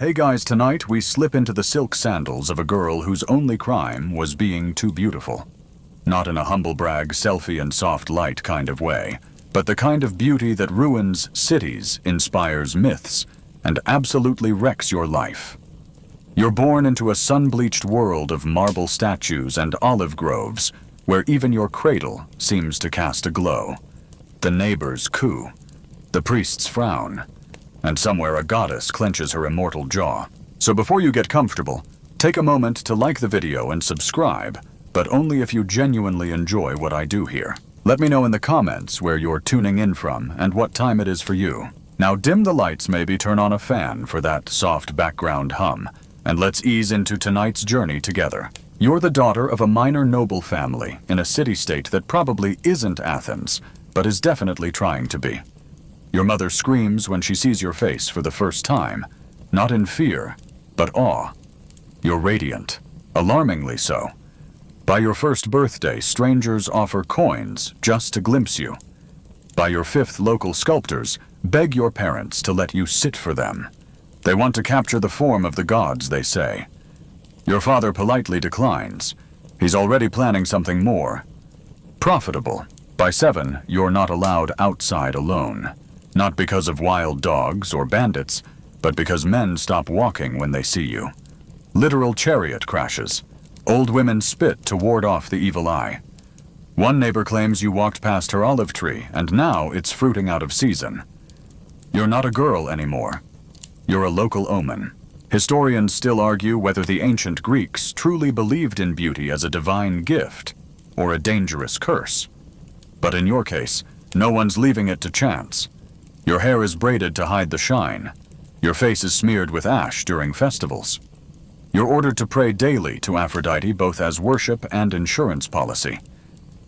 Hey guys, tonight we slip into the silk sandals of a girl whose only crime was being too beautiful. Not in a humble brag, selfie and soft light kind of way, but the kind of beauty that ruins cities, inspires myths, and absolutely wrecks your life. You're born into a sun-bleached world of marble statues and olive groves, where even your cradle seems to cast a glow. The neighbors coo, the priests frown, and somewhere a goddess clenches her immortal jaw. So before you get comfortable, take a moment to like the video and subscribe, but only if you genuinely enjoy what I do here. Let me know in the comments where you're tuning in from and what time it is for you. Now dim the lights, maybe turn on a fan for that soft background hum, and let's ease into tonight's journey together. You're the daughter of a minor noble family in a city-state that probably isn't Athens, but is definitely trying to be. Your mother screams when she sees your face for the first time, not in fear, but awe. You're radiant, alarmingly so. By your first birthday, strangers offer coins just to glimpse you. By your fifth, local sculptors beg your parents to let you sit for them. They want to capture the form of the gods, they say. Your father politely declines. He's already planning something more profitable. By 7, you're not allowed outside alone. Not because of wild dogs or bandits, but because men stop walking when they see you. Literal chariot crashes. Old women spit to ward off the evil eye. One neighbor claims you walked past her olive tree, and now it's fruiting out of season. You're not a girl anymore. You're a local omen. Historians still argue whether the ancient Greeks truly believed in beauty as a divine gift or a dangerous curse. But in your case, no one's leaving it to chance. Your hair is braided to hide the shine. Your face is smeared with ash during festivals. You're ordered to pray daily to Aphrodite both as worship and insurance policy.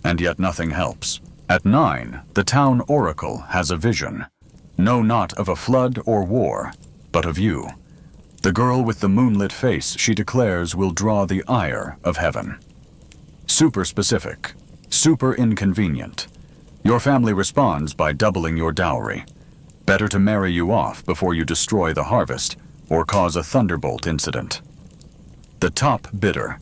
And yet nothing helps. At 9, the town oracle has a vision. No, not of a flood or war, but of you. The girl with the moonlit face she declares will draw the ire of heaven. Super specific, super inconvenient. Your family responds by doubling your dowry. Better to marry you off before you destroy the harvest or cause a thunderbolt incident. The top bidder,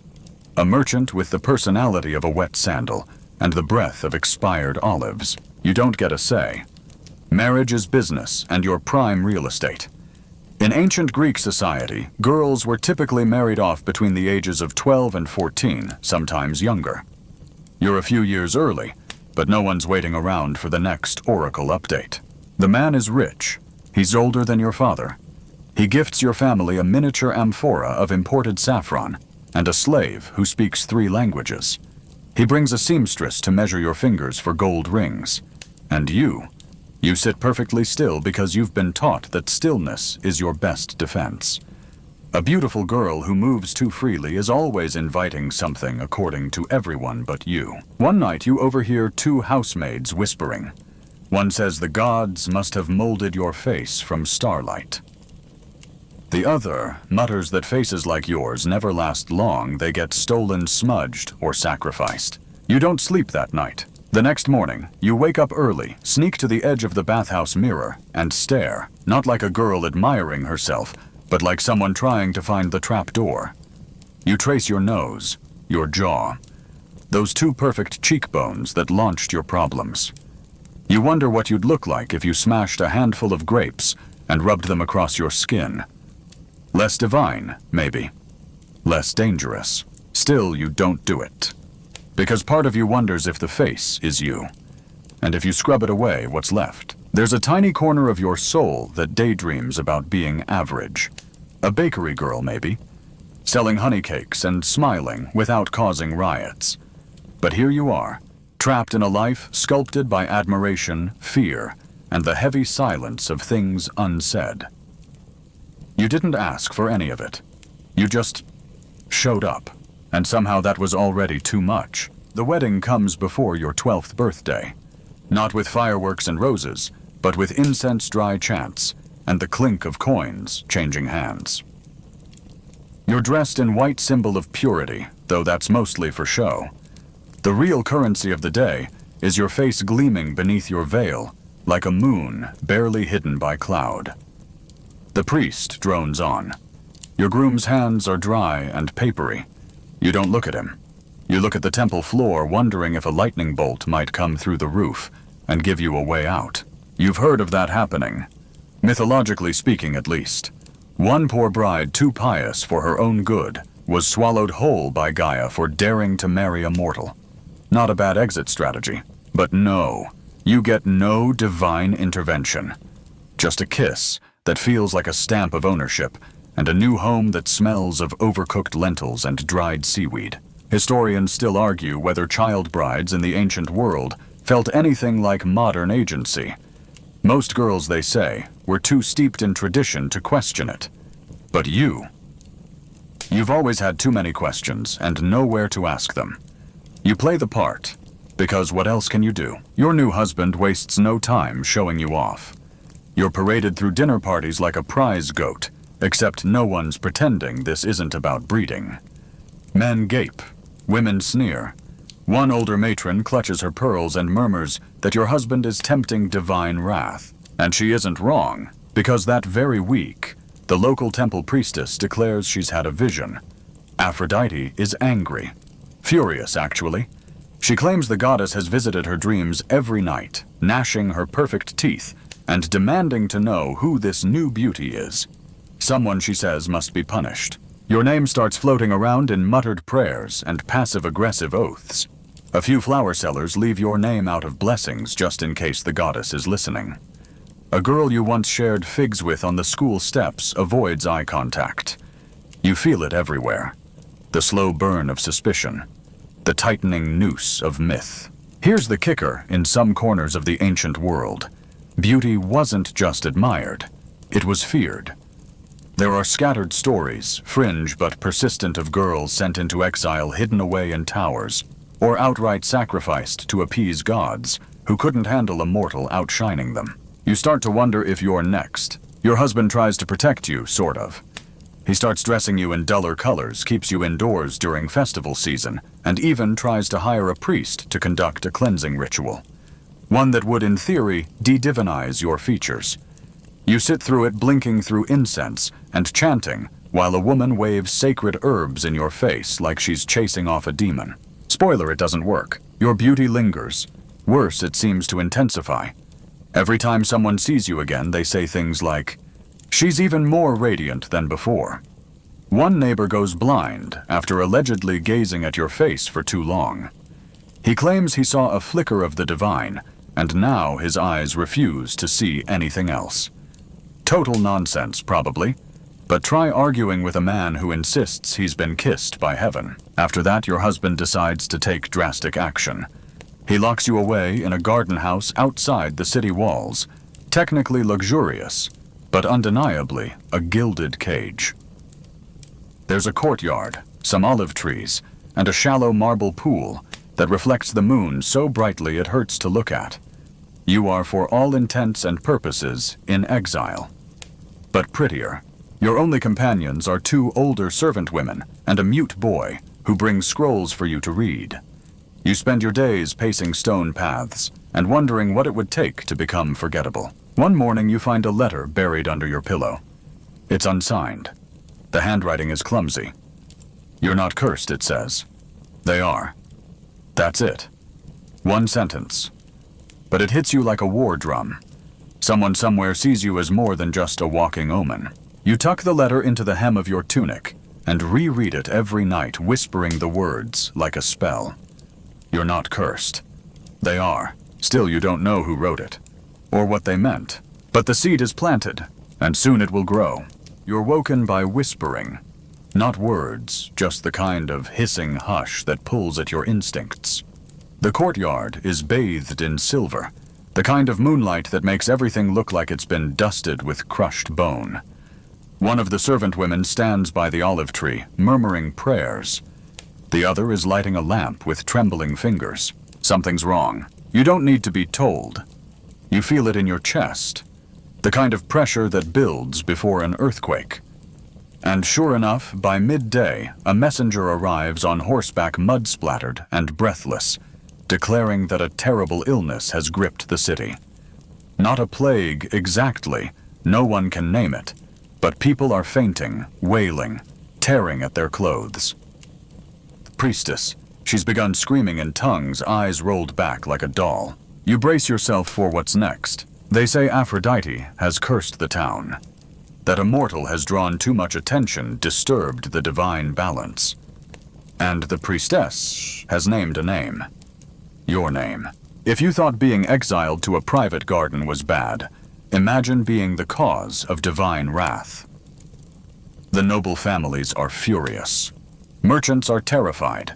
a merchant with the personality of a wet sandal and the breath of expired olives. You don't get a say. Marriage is business and your prime real estate. In ancient Greek society, girls were typically married off between the ages of 12 and 14, sometimes younger. You're a few years early, but no one's waiting around for the next oracle update. The man is rich. He's older than your father. He gifts your family a miniature amphora of imported saffron and a slave who speaks 3 languages. He brings a seamstress to measure your fingers for gold rings. And you sit perfectly still because you've been taught that stillness is your best defense. A beautiful girl who moves too freely is always inviting something according to everyone but you. One night you overhear 2 housemaids whispering. One says the gods must have molded your face from starlight. The other mutters that faces like yours never last long, they get stolen, smudged, or sacrificed. You don't sleep that night. The next morning, you wake up early, sneak to the edge of the bathhouse mirror, and stare, not like a girl admiring herself, but like someone trying to find the trap door. You trace your nose, your jaw, those 2 perfect cheekbones that launched your problems. You wonder what you'd look like if you smashed a handful of grapes and rubbed them across your skin. Less divine, maybe. Less dangerous. Still, you don't do it. Because part of you wonders if the face is you. And if you scrub it away, what's left? There's a tiny corner of your soul that daydreams about being average. A bakery girl, maybe. Selling honey cakes and smiling without causing riots. But here you are, trapped in a life sculpted by admiration, fear, and the heavy silence of things unsaid. You didn't ask for any of it. You just showed up, and somehow that was already too much. The wedding comes before your 12th birthday. Not with fireworks and roses, but with incense dry chants and the clink of coins changing hands. You're dressed in white symbol of purity, though that's mostly for show. The real currency of the day is your face gleaming beneath your veil, like a moon barely hidden by cloud. The priest drones on. Your groom's hands are dry and papery. You don't look at him. You look at the temple floor, wondering if a lightning bolt might come through the roof and give you a way out. You've heard of that happening. Mythologically speaking, at least. One poor bride, too pious for her own good, was swallowed whole by Gaia for daring to marry a mortal. Not a bad exit strategy. But no, you get no divine intervention. Just a kiss that feels like a stamp of ownership, and a new home that smells of overcooked lentils and dried seaweed. Historians still argue whether child brides in the ancient world felt anything like modern agency. Most girls, they say, were too steeped in tradition to question it. But you've always had too many questions and nowhere to ask them. You play the part, because what else can you do? Your new husband wastes no time showing you off. You're paraded through dinner parties like a prize goat, except no one's pretending this isn't about breeding. Men gape, women sneer. One older matron clutches her pearls and murmurs that your husband is tempting divine wrath. And she isn't wrong, because that very week, the local temple priestess declares she's had a vision. Aphrodite is angry. Furious, actually. She claims the goddess has visited her dreams every night, gnashing her perfect teeth and demanding to know who this new beauty is. Someone, she says, must be punished. Your name starts floating around in muttered prayers and passive-aggressive oaths. A few flower sellers leave your name out of blessings just in case the goddess is listening. A girl you once shared figs with on the school steps avoids eye contact. You feel it everywhere. The slow burn of suspicion. The tightening noose of myth. Here's the kicker in some corners of the ancient world. Beauty wasn't just admired. It was feared. There are scattered stories, fringe but persistent, of girls sent into exile, hidden away in towers, or outright sacrificed to appease gods who couldn't handle a mortal outshining them. You start to wonder if you're next. Your husband tries to protect you, sort of. He starts dressing you in duller colors, keeps you indoors during festival season, and even tries to hire a priest to conduct a cleansing ritual. One that would, in theory, de-divinize your features. You sit through it blinking through incense and chanting while a woman waves sacred herbs in your face like she's chasing off a demon. Spoiler, it doesn't work. Your beauty lingers. Worse, it seems to intensify. Every time someone sees you again, they say things like, "She's even more radiant than before." One neighbor goes blind after allegedly gazing at your face for too long. He claims he saw a flicker of the divine, and now his eyes refuse to see anything else. Total nonsense, probably, but try arguing with a man who insists he's been kissed by heaven. After that, your husband decides to take drastic action. He locks you away in a garden house outside the city walls, technically luxurious, but undeniably a gilded cage. There's a courtyard, some olive trees, and a shallow marble pool that reflects the moon so brightly it hurts to look at. You are, for all intents and purposes, in exile. But prettier. Your only companions are two older servant women and a mute boy who brings scrolls for you to read. You spend your days pacing stone paths and wondering what it would take to become forgettable. One morning you find a letter buried under your pillow. It's unsigned. The handwriting is clumsy. "You're not cursed," it says. They are. That's it. One sentence. But it hits you like a war drum. Someone somewhere sees you as more than just a walking omen. You tuck the letter into the hem of your tunic and reread it every night, whispering the words like a spell. You're not cursed. They are. Still, you don't know who wrote it, or what they meant. But the seed is planted, and soon it will grow. You're woken by whispering. Not words, just the kind of hissing hush that pulls at your instincts. The courtyard is bathed in silver, the kind of moonlight that makes everything look like it's been dusted with crushed bone. One of the servant women stands by the olive tree, murmuring prayers. The other is lighting a lamp with trembling fingers. Something's wrong. You don't need to be told. You feel it in your chest, the kind of pressure that builds before an earthquake. And sure enough, by midday, a messenger arrives on horseback, mud-splattered and breathless, declaring that a terrible illness has gripped the city. Not a plague exactly, no one can name it, But people are fainting, wailing, tearing at their clothes. Priestess. She's begun screaming in tongues, eyes rolled back like a doll. You brace yourself for what's next. They say Aphrodite has cursed the town. That a mortal has drawn too much attention, disturbed the divine balance. And the priestess has named a name. Your name. If you thought being exiled to a private garden was bad, imagine being the cause of divine wrath. The noble families are furious. Merchants are terrified.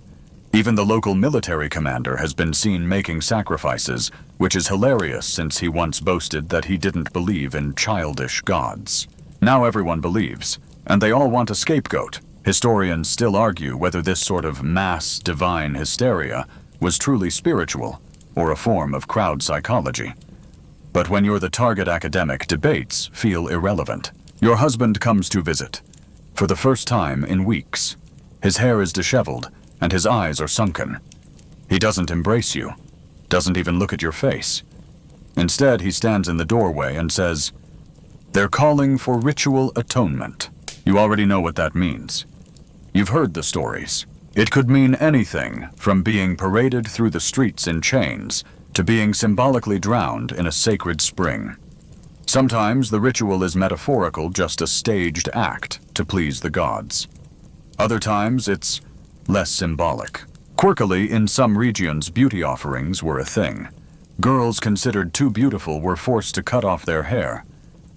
Even the local military commander has been seen making sacrifices, which is hilarious since he once boasted that he didn't believe in childish gods. Now everyone believes, and they all want a scapegoat. Historians still argue whether this sort of mass divine hysteria was truly spiritual or a form of crowd psychology. But when you're the target academic, debates feel irrelevant. Your husband comes to visit. For the first time in weeks. His hair is disheveled, and his eyes are sunken. He doesn't embrace you, doesn't even look at your face. Instead, he stands in the doorway and says, "They're calling for ritual atonement." You already know what that means. You've heard the stories. It could mean anything from being paraded through the streets in chains to being symbolically drowned in a sacred spring. Sometimes the ritual is metaphorical, just a staged act to please the gods. Other times it's less symbolic. Quirkily, in some regions, beauty offerings were a thing. Girls considered too beautiful were forced to cut off their hair,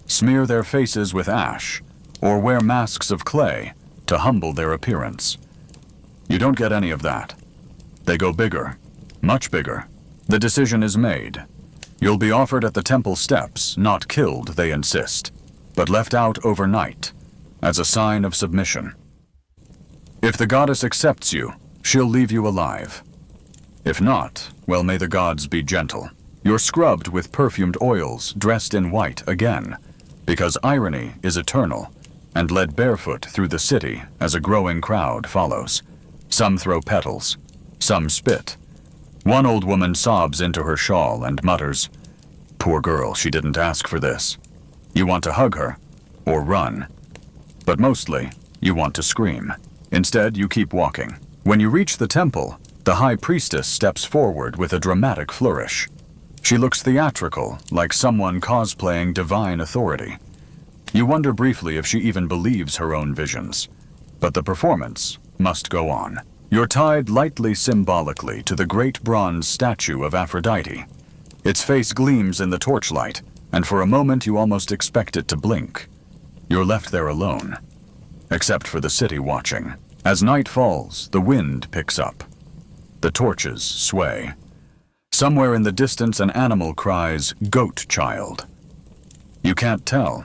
smear their faces with ash, or wear masks of clay to humble their appearance. You don't get any of that. They go bigger, much bigger. The decision is made. You'll be offered at the temple steps, not killed, they insist, but left out overnight, as a sign of submission. If the goddess accepts you, she'll leave you alive. If not, well, may the gods be gentle. You're scrubbed with perfumed oils, dressed in white again, because irony is eternal, and led barefoot through the city as a growing crowd follows. Some throw petals, some spit. One old woman sobs into her shawl and mutters, "Poor girl, she didn't ask for this." You want to hug her, or run. But mostly, you want to scream. Instead, you keep walking. When you reach the temple, the high priestess steps forward with a dramatic flourish. She looks theatrical, like someone cosplaying divine authority. You wonder briefly if she even believes her own visions. But the performance must go on. You're tied lightly symbolically to the great bronze statue of Aphrodite. Its face gleams in the torchlight, and for a moment you almost expect it to blink. You're left there alone, except for the city watching. As night falls, the wind picks up. The torches sway. Somewhere in the distance, an animal cries, "Goat child." You can't tell.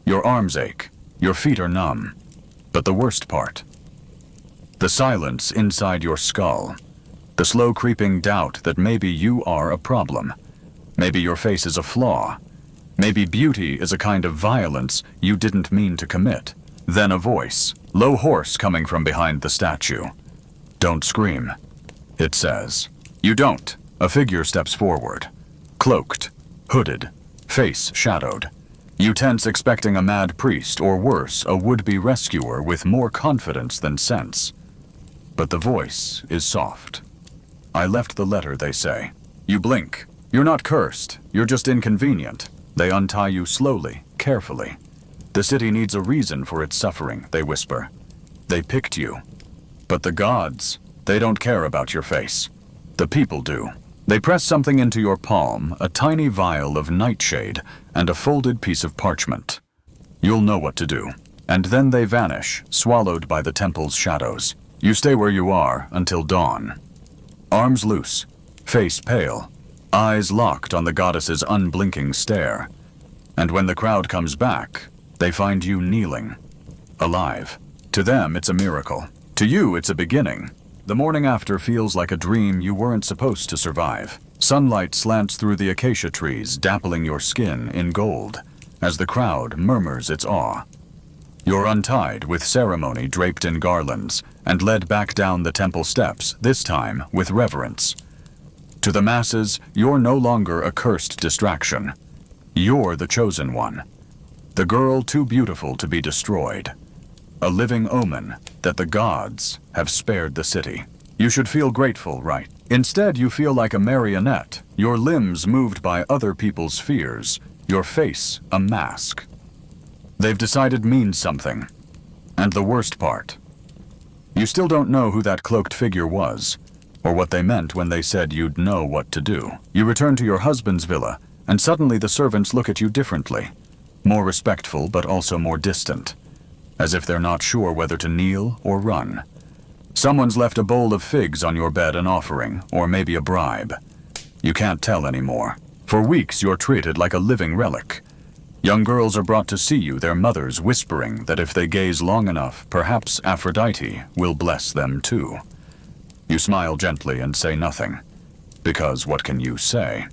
Your arms ache, your feet are numb. But the worst part, the silence inside your skull, the slow creeping doubt that maybe you are a problem. Maybe your face is a flaw. Maybe beauty is a kind of violence you didn't mean to commit. Then a voice, low hoarse, coming from behind the statue. "Don't scream," it says. You don't. A figure steps forward, cloaked, hooded, face shadowed. You tense, expecting a mad priest, or worse, a would-be rescuer with more confidence than sense. But the voice is soft. "I left the letter," they say. You blink. You're not cursed. You're just inconvenient. They untie you slowly, carefully. "The city needs a reason for its suffering," they whisper. They picked you. But the gods, they don't care about your face. The people do. They press something into your palm, a tiny vial of nightshade and a folded piece of parchment. You'll know what to do. And then they vanish, swallowed by the temple's shadows. You stay where you are until dawn. Arms loose, face pale, eyes locked on the goddess's unblinking stare. And when the crowd comes back, they find you kneeling, alive. To them, it's a miracle. To you, it's a beginning. The morning after feels like a dream you weren't supposed to survive. Sunlight slants through the acacia trees, dappling your skin in gold, as the crowd murmurs its awe. You're untied with ceremony draped in garlands and led back down the temple steps, this time with reverence. To the masses, you're no longer a cursed distraction. You're the chosen one. The girl too beautiful to be destroyed. A living omen that the gods have spared the city. You should feel grateful, right? Instead, you feel like a marionette, your limbs moved by other people's fears, your face a mask. They've decided means something. And the worst part, you still don't know who that cloaked figure was, or what they meant when they said you'd know what to do. You return to your husband's villa, and suddenly the servants look at you differently. More respectful, but also more distant. As if they're not sure whether to kneel or run. Someone's left a bowl of figs on your bed, an offering, or maybe a bribe. You can't tell anymore. For weeks you're treated like a living relic. Young girls are brought to see you, their mothers whispering that if they gaze long enough, perhaps Aphrodite will bless them too. You smile gently and say nothing. Because what can you say?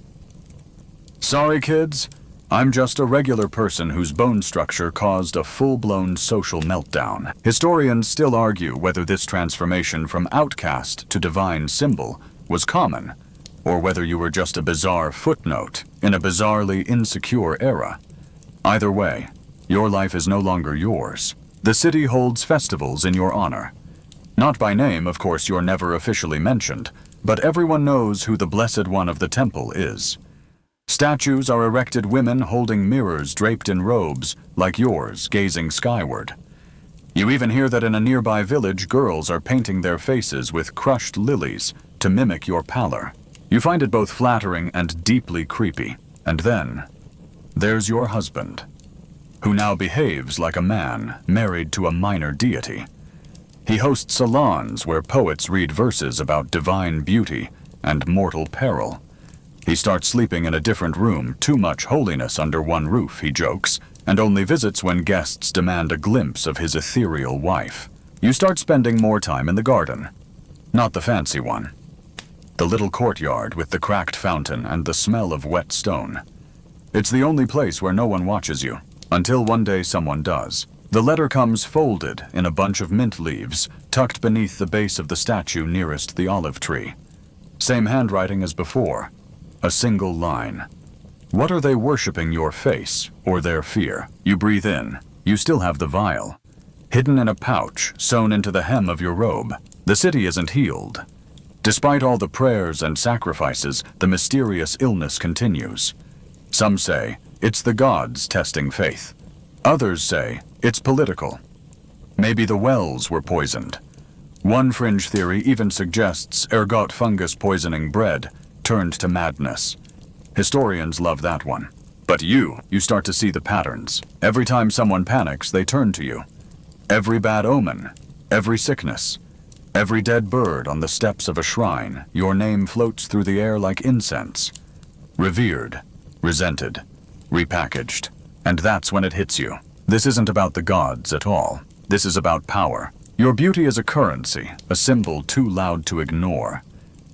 Sorry, kids. I'm just a regular person whose bone structure caused a full-blown social meltdown. Historians still argue whether this transformation from outcast to divine symbol was common, or whether you were just a bizarre footnote in a bizarrely insecure era. Either way, your life is no longer yours. The city holds festivals in your honor. Not by name, of course, you're never officially mentioned, but everyone knows who the Blessed One of the temple is. Statues are erected, women holding mirrors draped in robes like yours, gazing skyward. You even hear that in a nearby village, girls are painting their faces with crushed lilies to mimic your pallor. You find it both flattering and deeply creepy. And then, there's your husband, who now behaves like a man married to a minor deity. He hosts salons where poets read verses about divine beauty and mortal peril. He starts sleeping in a different room, too much holiness under one roof, he jokes, and only visits when guests demand a glimpse of his ethereal wife. You start spending more time in the garden. Not the fancy one. The little courtyard with the cracked fountain and the smell of wet stone. It's the only place where no one watches you, until one day someone does. The letter comes folded in a bunch of mint leaves, tucked beneath the base of the statue nearest the olive tree. Same handwriting as before. A single line. What are they worshipping, your face or their fear? You breathe in. You still have the vial. Hidden in a pouch, sewn into the hem of your robe. The city isn't healed. Despite all the prayers and sacrifices, the mysterious illness continues. Some say it's the gods testing faith. Others say it's political. Maybe the wells were poisoned. One fringe theory even suggests ergot fungus poisoning bread turned to madness. Historians love that one. But you start to see the patterns. Every time someone panics, they turn to you. Every bad omen, every sickness, every dead bird on the steps of a shrine, your name floats through the air like incense. Revered, resented, repackaged. And that's when it hits you. This isn't about the gods at all. This is about power. Your beauty is a currency, a symbol too loud to ignore.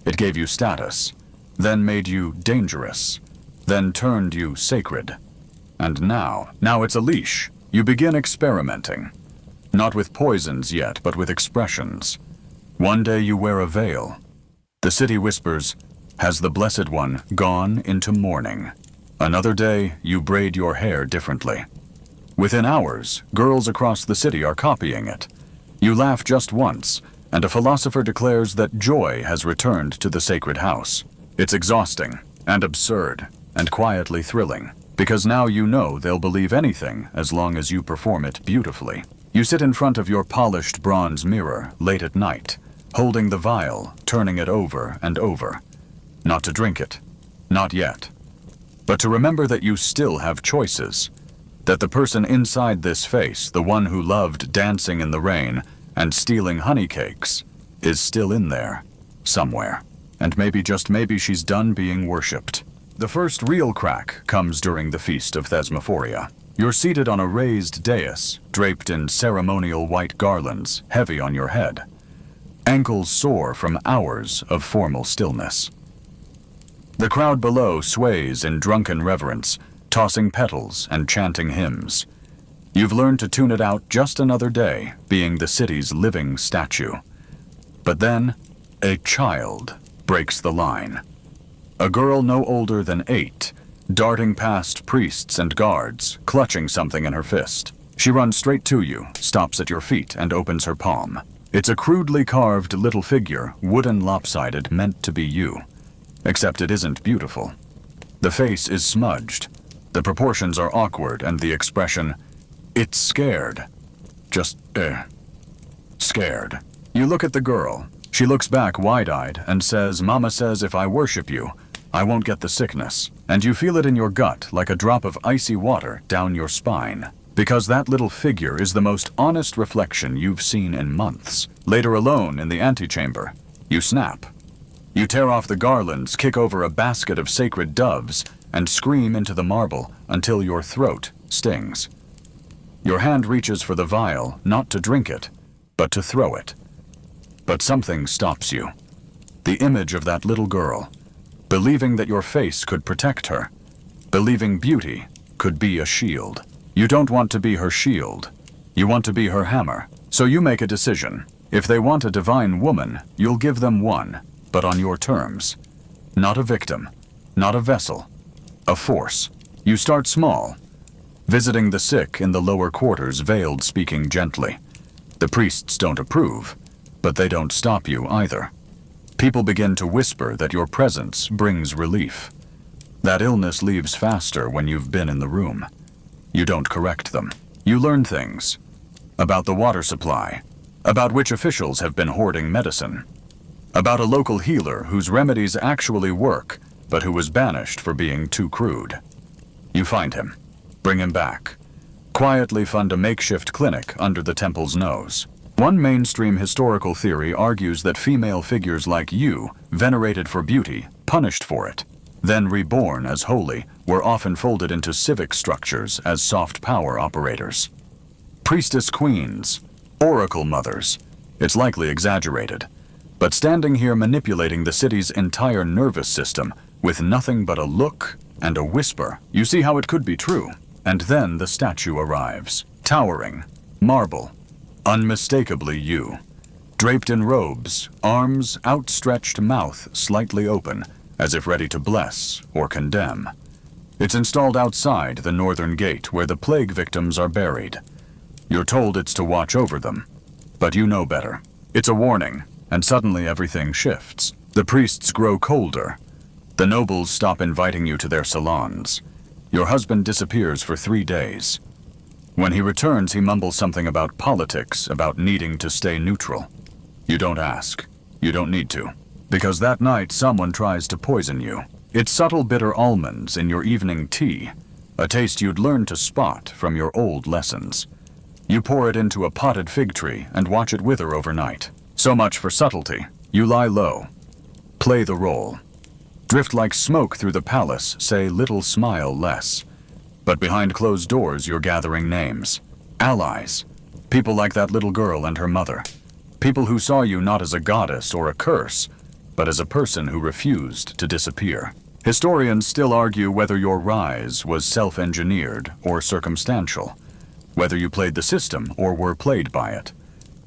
It gave you status, then made you dangerous, then turned you sacred. And now it's a leash. You begin experimenting. Not with poisons yet, but with expressions. One day you wear a veil. The city whispers, "Has the Blessed One gone into mourning?" Another day, you braid your hair differently. Within hours, girls across the city are copying it. You laugh just once, and a philosopher declares that joy has returned to the sacred house. It's exhausting, and absurd, and quietly thrilling, because now you know they'll believe anything as long as you perform it beautifully. You sit in front of your polished bronze mirror late at night, holding the vial, turning it over and over. Not to drink it, not yet. But to remember that you still have choices. That the person inside this face, the one who loved dancing in the rain and stealing honey cakes, is still in there, somewhere. And maybe, just maybe, she's done being worshipped. The first real crack comes during the Feast of Thesmophoria. You're seated on a raised dais, draped in ceremonial white garlands, heavy on your head. Ankles sore from hours of formal stillness. The crowd below sways in drunken reverence, tossing petals and chanting hymns. You've learned to tune it out just another day, being the city's living statue. But then, a child breaks the line. A girl no older than 8, darting past priests and guards, clutching something in her fist. She runs straight to you, stops at your feet, and opens her palm. It's a crudely carved little figure, wooden lopsided, meant to be you. Except it isn't beautiful. The face is smudged. The proportions are awkward, and the expression, it's scared. Just, scared. You look at the girl. She looks back wide-eyed and says, "Mama says if I worship you, I won't get the sickness." And you feel it in your gut like a drop of icy water down your spine. Because that little figure is the most honest reflection you've seen in months. Later alone in the antechamber, you snap. You tear off the garlands, kick over a basket of sacred doves, and scream into the marble until your throat stings. Your hand reaches for the vial, not to drink it, but to throw it. But something stops you. The image of that little girl, believing that your face could protect her, believing beauty could be a shield. You don't want to be her shield. You want to be her hammer. So you make a decision. If they want a divine woman, you'll give them one, but on your terms. Not a victim, not a vessel, a force. You start small, visiting the sick in the lower quarters, veiled, speaking gently. The priests don't approve, but they don't stop you either. People begin to whisper that your presence brings relief. That illness leaves faster when you've been in the room. You don't correct them. You learn things. About the water supply. About which officials have been hoarding medicine. About a local healer whose remedies actually work, but who was banished for being too crude. You find him. Bring him back. Quietly fund a makeshift clinic under the temple's nose. One mainstream historical theory argues that female figures like you, venerated for beauty, punished for it, then reborn as holy, were often folded into civic structures as soft power operators. Priestess queens, oracle mothers. It's likely exaggerated, but standing here manipulating the city's entire nervous system with nothing but a look and a whisper, you see how it could be true. And then the statue arrives, towering, marble, unmistakably you. Draped in robes, arms outstretched, mouth slightly open, as if ready to bless or condemn. It's installed outside the northern gate where the plague victims are buried. You're told it's to watch over them, but you know better. It's a warning, and suddenly everything shifts. The priests grow colder. The nobles stop inviting you to their salons. Your husband disappears for 3 days. When he returns, he mumbles something about politics, about needing to stay neutral. You don't ask. You don't need to. Because that night someone tries to poison you. It's subtle bitter almonds in your evening tea, a taste you'd learned to spot from your old lessons. You pour it into a potted fig tree and watch it wither overnight. So much for subtlety. You lie low. Play the role. Drift like smoke through the palace, say little smile less. But behind closed doors you're gathering names. Allies. People like that little girl and her mother. People who saw you not as a goddess or a curse, but as a person who refused to disappear. Historians still argue whether your rise was self-engineered or circumstantial, whether you played the system or were played by it.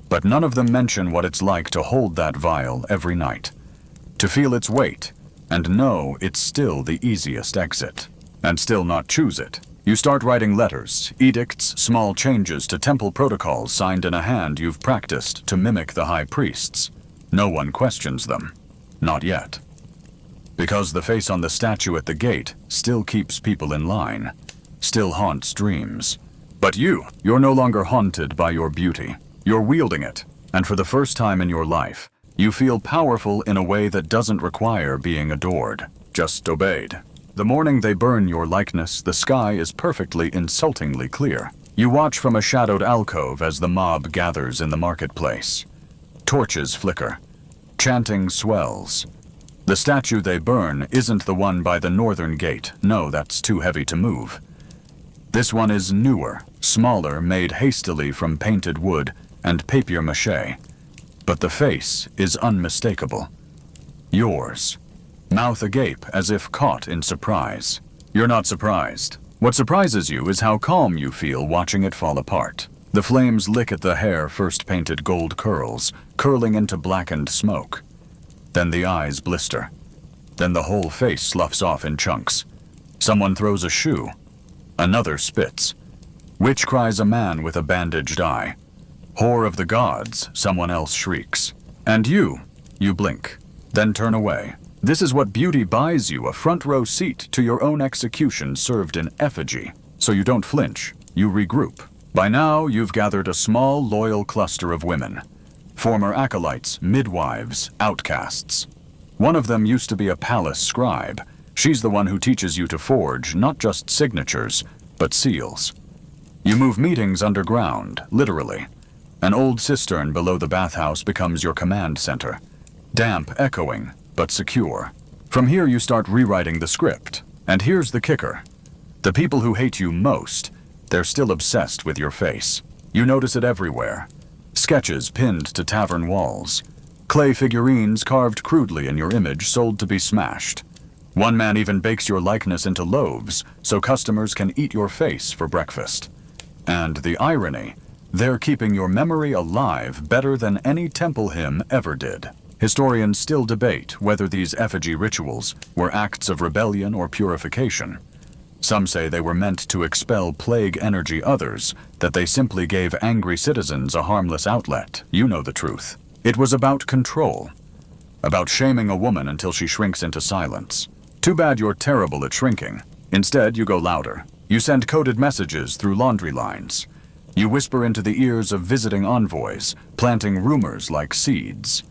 But none of them mention what it's like to hold that vial every night, to feel its weight, and know it's still the easiest exit, and still not choose it. You start writing letters, edicts, small changes to temple protocols signed in a hand you've practiced to mimic the high priests. No one questions them. Not yet. Because the face on the statue at the gate still keeps people in line, still haunts dreams. But you're no longer haunted by your beauty. You're wielding it, and for the first time in your life, you feel powerful in a way that doesn't require being adored, just obeyed. The morning they burn your likeness, the sky is perfectly, insultingly clear. You watch from a shadowed alcove as the mob gathers in the marketplace. Torches flicker. Chanting swells. The statue they burn isn't the one by the northern gate. No, that's too heavy to move. This one is newer, smaller, made hastily from painted wood and papier-mâché. But the face is unmistakable. Yours. Mouth agape as if caught in surprise. You're not surprised. What surprises you is how calm you feel watching it fall apart. The flames lick at the hair first painted gold curls, curling into blackened smoke. Then the eyes blister. Then the whole face sloughs off in chunks. Someone throws a shoe. Another spits. Witch cries a man with a bandaged eye. Whore of the gods, someone else shrieks. And you blink, then turn away. This is what beauty buys you, a front row seat to your own execution served in effigy. So you don't flinch, you regroup. By now, you've gathered a small, loyal cluster of women. Former acolytes, midwives, outcasts. One of them used to be a palace scribe. She's the one who teaches you to forge not just signatures, but seals. You move meetings underground, literally. An old cistern below the bathhouse becomes your command center. Damp, echoing, but secure. From here you start rewriting the script. And here's the kicker. The people who hate you most, they're still obsessed with your face. You notice it everywhere. Sketches pinned to tavern walls. Clay figurines carved crudely in your image sold to be smashed. One man even bakes your likeness into loaves so customers can eat your face for breakfast. And the irony, they're keeping your memory alive better than any temple hymn ever did. Historians still debate whether these effigy rituals were acts of rebellion or purification. Some say they were meant to expel plague energy, others that they simply gave angry citizens a harmless outlet. You know the truth. It was about control. About shaming a woman until she shrinks into silence. Too bad you're terrible at shrinking. Instead, you go louder. You send coded messages through laundry lines. You whisper into the ears of visiting envoys, planting rumors like seeds.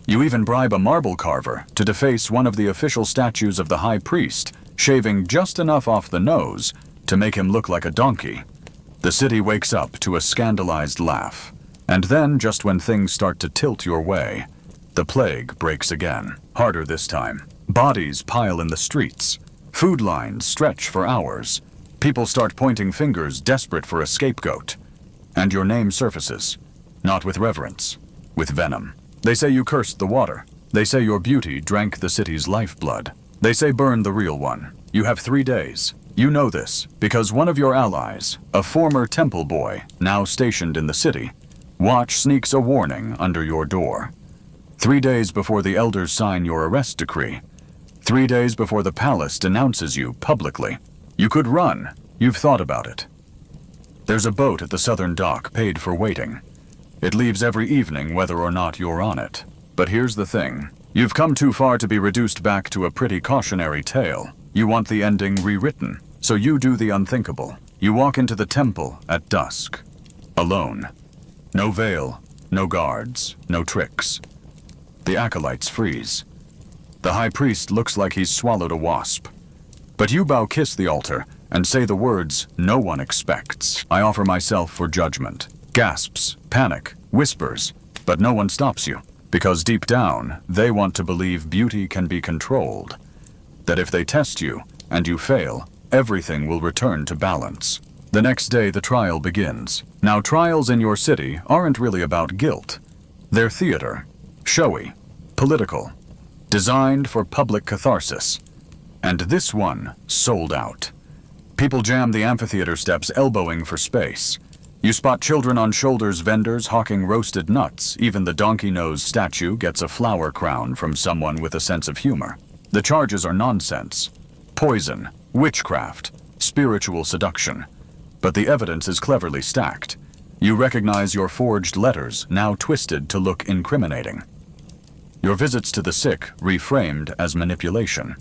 You even bribe a marble carver to deface one of the official statues of the high priest, shaving just enough off the nose to make him look like a donkey. The city wakes up to a scandalized laugh. And then, just when things start to tilt your way, the plague breaks again. Harder this time. Bodies pile in the streets. Food lines stretch for hours. People start pointing fingers, desperate for a scapegoat. And your name surfaces. Not with reverence, with venom. They say you cursed the water. They say your beauty drank the city's lifeblood. They say burn the real one. You have 3 days. You know this because one of your allies, a former temple boy, now stationed in the city, watch sneaks a warning under your door. 3 days before the elders sign your arrest decree. 3 days before the palace denounces you publicly. You could run. You've thought about it. There's a boat at the southern dock paid for waiting. It leaves every evening whether or not you're on it. But here's the thing. You've come too far to be reduced back to a pretty cautionary tale. You want the ending rewritten, so you do the unthinkable. You walk into the temple at dusk. Alone. No veil, no guards, no tricks. The acolytes freeze. The high priest looks like he's swallowed a wasp. But you bow kiss the altar and say the words no one expects. I offer myself for judgment. Gasps, panic, whispers, but no one stops you. Because deep down, they want to believe beauty can be controlled. That if they test you, and you fail, everything will return to balance. The next day, the trial begins. Now, trials in your city aren't really about guilt. They're theater, showy, political, designed for public catharsis. And this one sold out. People jam the amphitheater steps, elbowing for space. You spot children on shoulders, vendors hawking roasted nuts. Even the donkey-nosed statue gets a flower crown from someone with a sense of humor. The charges are nonsense. Poison, witchcraft, spiritual seduction. But the evidence is cleverly stacked. You recognize your forged letters, now twisted to look incriminating. Your visits to the sick reframed as manipulation.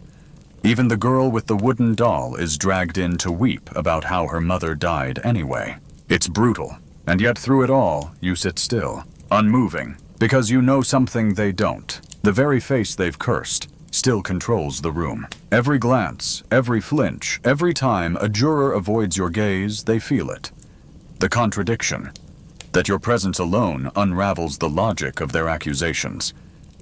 Even the girl with the wooden doll is dragged in to weep about how her mother died anyway. It's brutal, and yet through it all, you sit still, unmoving, because you know something they don't. The very face they've cursed still controls the room. Every glance, every flinch, every time a juror avoids your gaze, they feel it. The contradiction, that your presence alone unravels the logic of their accusations,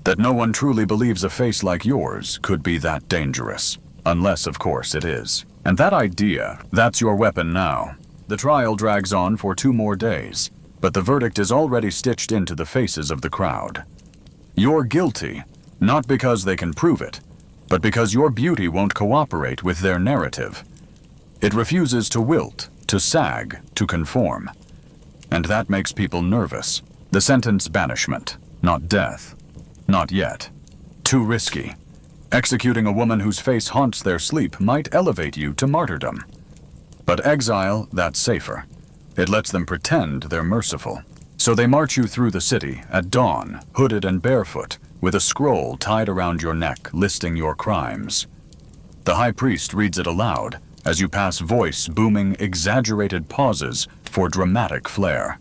that no one truly believes a face like yours could be that dangerous, unless, of course, it is. And that idea, that's your weapon now. The trial drags on for 2 more days, but the verdict is already stitched into the faces of the crowd. You're guilty, not because they can prove it, but because your beauty won't cooperate with their narrative. It refuses to wilt, to sag, to conform. And that makes people nervous. The sentence banishment, not death. Not yet. Too risky. Executing a woman whose face haunts their sleep might elevate you to martyrdom. But exile, that's safer. It lets them pretend they're merciful. So they march you through the city at dawn, hooded and barefoot, with a scroll tied around your neck listing your crimes. The high priest reads it aloud as you pass voice booming exaggerated pauses for dramatic flair.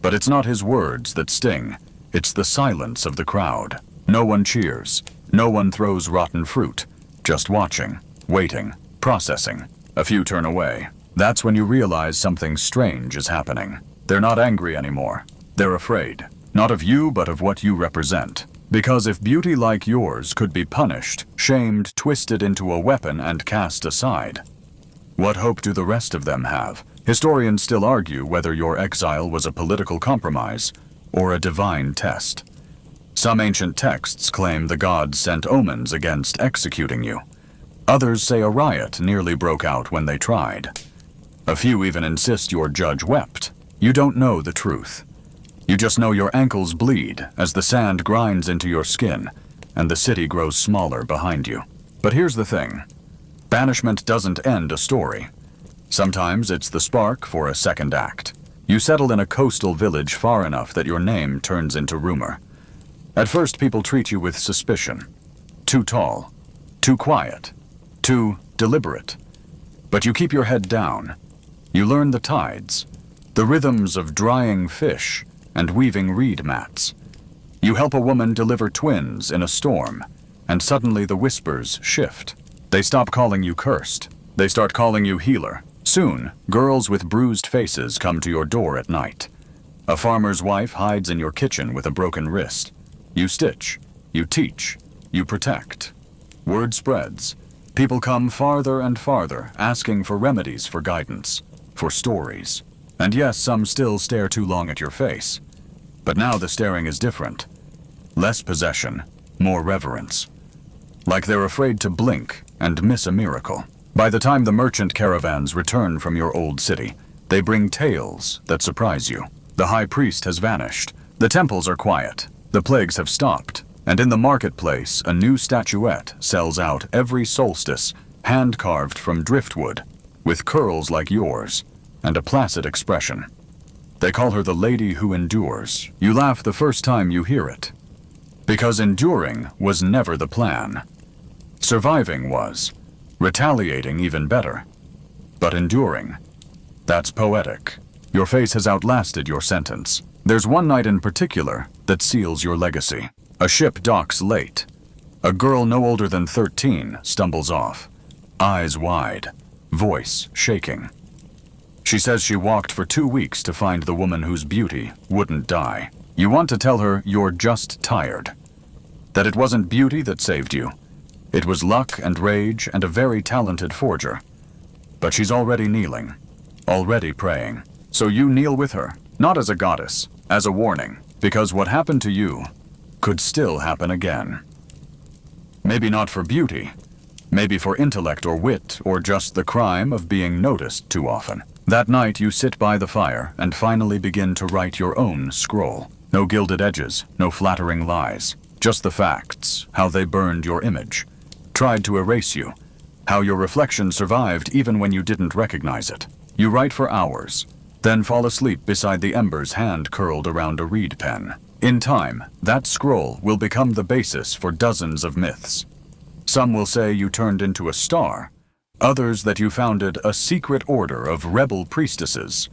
But it's not his words that sting, it's the silence of the crowd. No one cheers, no one throws rotten fruit, just watching, waiting, processing. A few turn away. That's when you realize something strange is happening. They're not angry anymore. They're afraid. Not of you, but of what you represent. Because if beauty like yours could be punished, shamed, twisted into a weapon, and cast aside, what hope do the rest of them have? Historians still argue whether your exile was a political compromise or a divine test. Some ancient texts claim the gods sent omens against executing you. Others say a riot nearly broke out when they tried. A few even insist your judge wept. You don't know the truth. You just know your ankles bleed as the sand grinds into your skin and the city grows smaller behind you. But here's the thing. Banishment doesn't end a story. Sometimes it's the spark for a second act. You settle in a coastal village far enough that your name turns into rumor. At first, people treat you with suspicion. Too tall, too quiet, too deliberate. But you keep your head down. You learn the tides, the rhythms of drying fish and weaving reed mats. You help a woman deliver twins in a storm, and suddenly the whispers shift. They stop calling you cursed. They start calling you healer. Soon, girls with bruised faces come to your door at night. A farmer's wife hides in your kitchen with a broken wrist. You stitch, you teach, you protect. Word spreads. People come farther and farther, asking for remedies, for guidance, for stories. And yes, some still stare too long at your face. But now the staring is different. Less possession, more reverence. Like they're afraid to blink and miss a miracle. By the time the merchant caravans return from your old city, they bring tales that surprise you. The high priest has vanished. The temples are quiet. The plagues have stopped. And in the marketplace, a new statuette sells out every solstice, hand-carved from driftwood, with curls like yours, and a placid expression. They call her the lady who endures. You laugh the first time you hear it. Because enduring was never the plan. Surviving was. Retaliating even better. But enduring, that's poetic. Your face has outlasted your sentence. There's one night in particular that seals your legacy. A ship docks late. A girl no older than 13 stumbles off, eyes wide, voice shaking. She says she walked for 2 weeks to find the woman whose beauty wouldn't die. You want to tell her you're just tired. That it wasn't beauty that saved you. It was luck and rage and a very talented forger. But she's already kneeling, already praying. So you kneel with her, not as a goddess, as a warning, because what happened to you could still happen again. Maybe not for beauty, maybe for intellect or wit, or just the crime of being noticed too often. That night you sit by the fire and finally begin to write your own scroll. No gilded edges, no flattering lies, just the facts, how they burned your image, tried to erase you, how your reflection survived even when you didn't recognize it. You write for hours, then fall asleep beside the embers, hand curled around a reed pen. In time, that scroll will become the basis for dozens of myths. Some will say you turned into a star, others that you founded a secret order of rebel priestesses.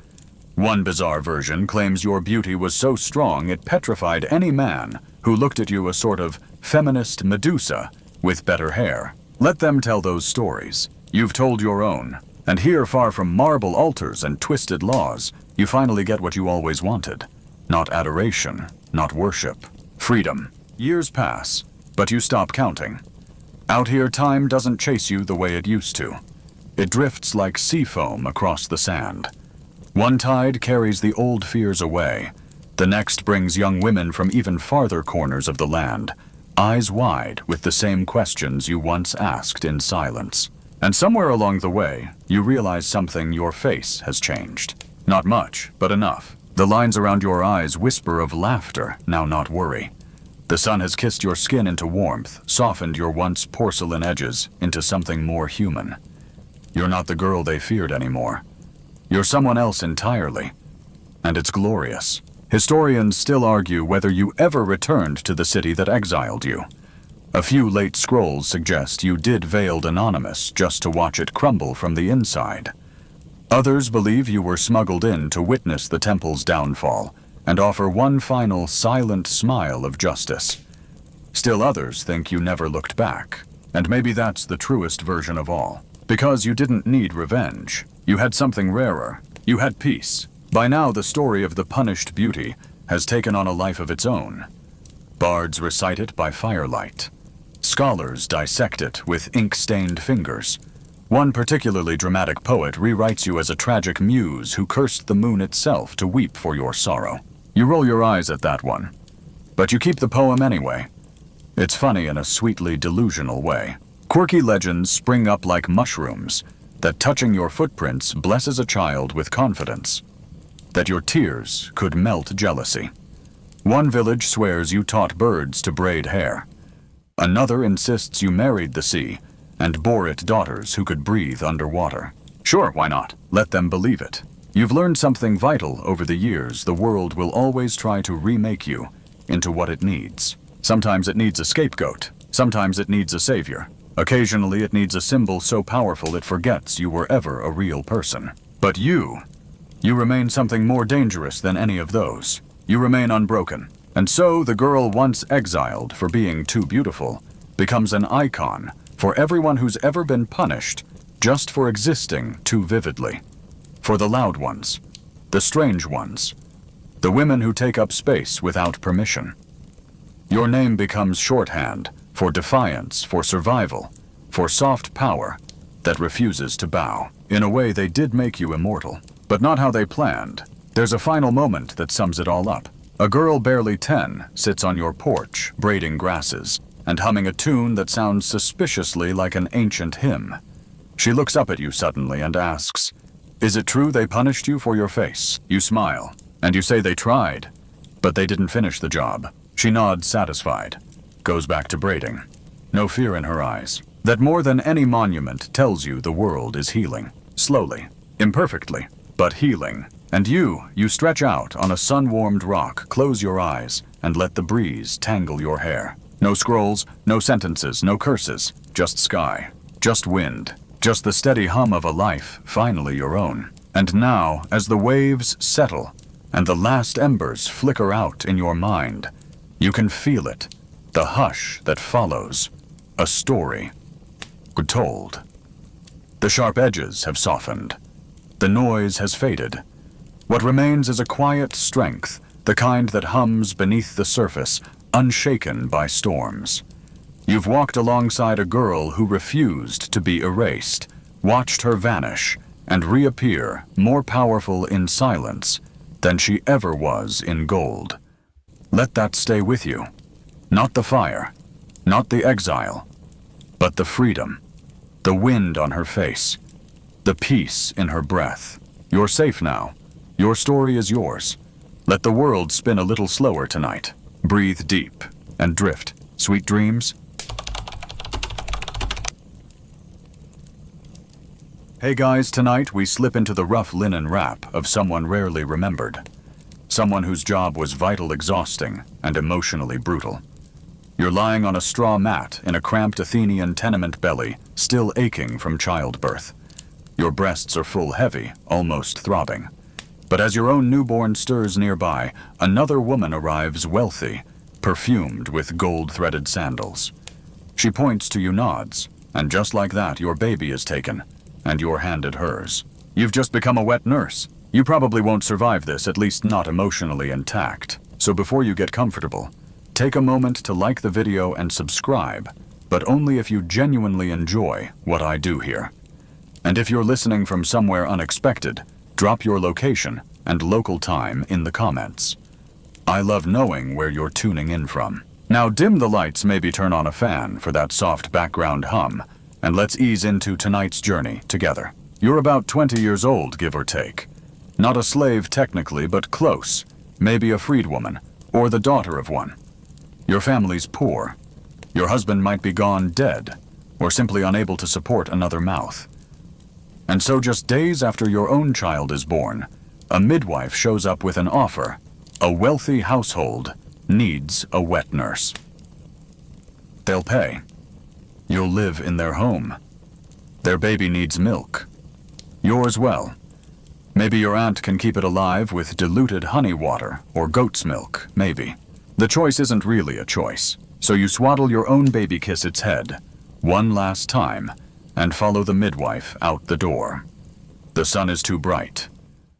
One bizarre version claims your beauty was so strong it petrified any man who looked at you, a sort of feminist Medusa with better hair. Let them tell those stories. You've told your own. And here, far from marble altars and twisted laws, you finally get what you always wanted. Not adoration, not worship. Freedom. Years pass, but you stop counting. Out here, time doesn't chase you the way it used to. It drifts like sea foam across the sand. One tide carries the old fears away. The next brings young women from even farther corners of the land, eyes wide with the same questions you once asked in silence. And somewhere along the way, you realize something: your face has changed. Not much, but enough. The lines around your eyes whisper of laughter, now not worry. The sun has kissed your skin into warmth, softened your once porcelain edges into something more human. You're not the girl they feared anymore. You're someone else entirely. And it's glorious. Historians still argue whether you ever returned to the city that exiled you. A few late scrolls suggest you did veiled anonymous just to watch it crumble from the inside. Others believe you were smuggled in to witness the temple's downfall and offer one final silent smile of justice. Still others think you never looked back, and maybe that's the truest version of all. Because you didn't need revenge. You had something rarer. You had peace. By now, the story of the punished beauty has taken on a life of its own. Bards recite it by firelight. Scholars dissect it with ink-stained fingers. One particularly dramatic poet rewrites you as a tragic muse who cursed the moon itself to weep for your sorrow. You roll your eyes at that one, but you keep the poem anyway. It's funny in a sweetly delusional way. Quirky legends spring up like mushrooms, that touching your footprints blesses a child with confidence, that your tears could melt jealousy. One village swears you taught birds to braid hair. Another insists you married the sea and bore it daughters who could breathe underwater. Sure, why not? Let them believe it. You've learned something vital over the years. The world will always try to remake you into what it needs. Sometimes it needs a scapegoat. Sometimes it needs a savior. Occasionally it needs a symbol so powerful it forgets you were ever a real person. But you remain something more dangerous than any of those. You remain unbroken. And so the girl once exiled for being too beautiful becomes an icon for everyone who's ever been punished just for existing too vividly. For the loud ones, the strange ones, the women who take up space without permission. Your name becomes shorthand for defiance, for survival, for soft power that refuses to bow. In a way, they did make you immortal, but not how they planned. There's a final moment that sums it all up. A girl barely 10 sits on your porch, braiding grasses, and humming a tune that sounds suspiciously like an ancient hymn. She looks up at you suddenly and asks, "Is it true they punished you for your face?" You smile, and you say they tried, but they didn't finish the job. She nods satisfied, goes back to braiding. No fear in her eyes. That more than any monument tells you the world is healing. Slowly, imperfectly, but healing. And you stretch out on a sun-warmed rock, close your eyes, and let the breeze tangle your hair. No scrolls, no sentences, no curses, just sky, just wind, just the steady hum of a life, finally your own. And now, as the waves settle, and the last embers flicker out in your mind, you can feel it, the hush that follows, a story told. The sharp edges have softened. The noise has faded. What remains is a quiet strength, the kind that hums beneath the surface, unshaken by storms. You've walked alongside a girl who refused to be erased, watched her vanish and reappear more powerful in silence than she ever was in gold. Let that stay with you. Not the fire, not the exile, but the freedom, the wind on her face, the peace in her breath. You're safe now. Your story is yours. Let the world spin a little slower tonight. Breathe deep and drift. Sweet dreams. Hey guys, tonight we slip into the rough linen wrap of someone rarely remembered. Someone whose job was vital, exhausting, and emotionally brutal. You're lying on a straw mat in a cramped Athenian tenement belly, still aching from childbirth. Your breasts are full, heavy, almost throbbing. But as your own newborn stirs nearby, another woman arrives, wealthy, perfumed with gold-threaded sandals. She points to you, nods, and just like that, your baby is taken, and you're handed hers. You've just become a wet nurse. You probably won't survive this, at least not emotionally intact. So before you get comfortable, take a moment to like the video and subscribe, but only if you genuinely enjoy what I do here. And if you're listening from somewhere unexpected, drop your location and local time in the comments. I love knowing where you're tuning in from. Now dim the lights, maybe turn on a fan for that soft background hum, and let's ease into tonight's journey together. You're about 20 years old, give or take. Not a slave technically, but close. Maybe a freedwoman, or the daughter of one. Your family's poor. Your husband might be gone dead, or simply unable to support another mouth. And so just days after your own child is born, a midwife shows up with an offer. A wealthy household needs a wet nurse. They'll pay. You'll live in their home. Their baby needs milk. Yours well. Maybe your aunt can keep it alive with diluted honey water or goat's milk, maybe. The choice isn't really a choice, so you swaddle your own baby kiss its head, one last time, and follow the midwife out the door. The sun is too bright.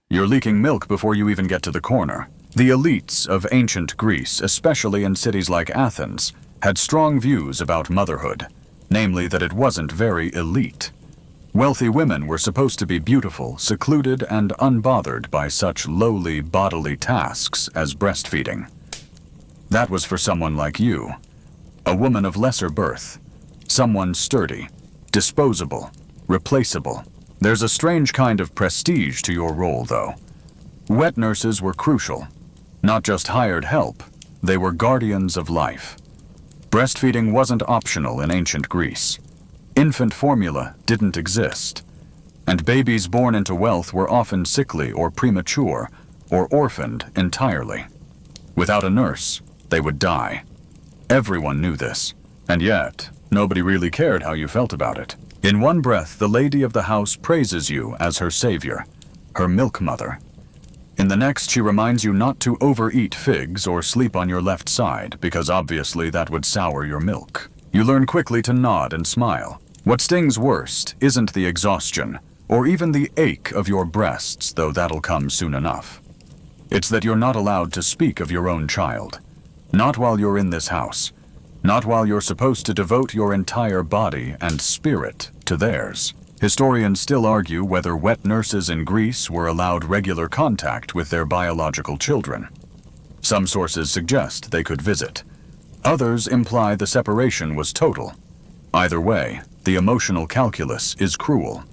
You're leaking milk before you even get to the corner. The elites of ancient Greece, especially in cities like Athens, had strong views about motherhood, namely that it wasn't very elite. Wealthy women were supposed to be beautiful, secluded, and unbothered by such lowly bodily tasks as breastfeeding. That was for someone like you, a woman of lesser birth, someone sturdy, disposable, replaceable. There's a strange kind of prestige to your role, though. Wet nurses were crucial. Not just hired help, they were guardians of life. Breastfeeding wasn't optional in ancient Greece. Infant formula didn't exist, and babies born into wealth were often sickly or premature, or orphaned entirely. Without a nurse, they would die. Everyone knew this, and yet, nobody really cared how you felt about it. In one breath, the lady of the house praises you as her savior, her milk mother. In the next, she reminds you not to overeat figs or sleep on your left side, because obviously that would sour your milk. You learn quickly to nod and smile. What stings worst isn't the exhaustion, or even the ache of your breasts, though that'll come soon enough. It's that you're not allowed to speak of your own child. Not while you're in this house. Not while you're supposed to devote your entire body and spirit to theirs. Historians still argue whether wet nurses in Greece were allowed regular contact with their biological children. Some sources suggest they could visit. Others imply the separation was total. Either way, the emotional calculus is cruel.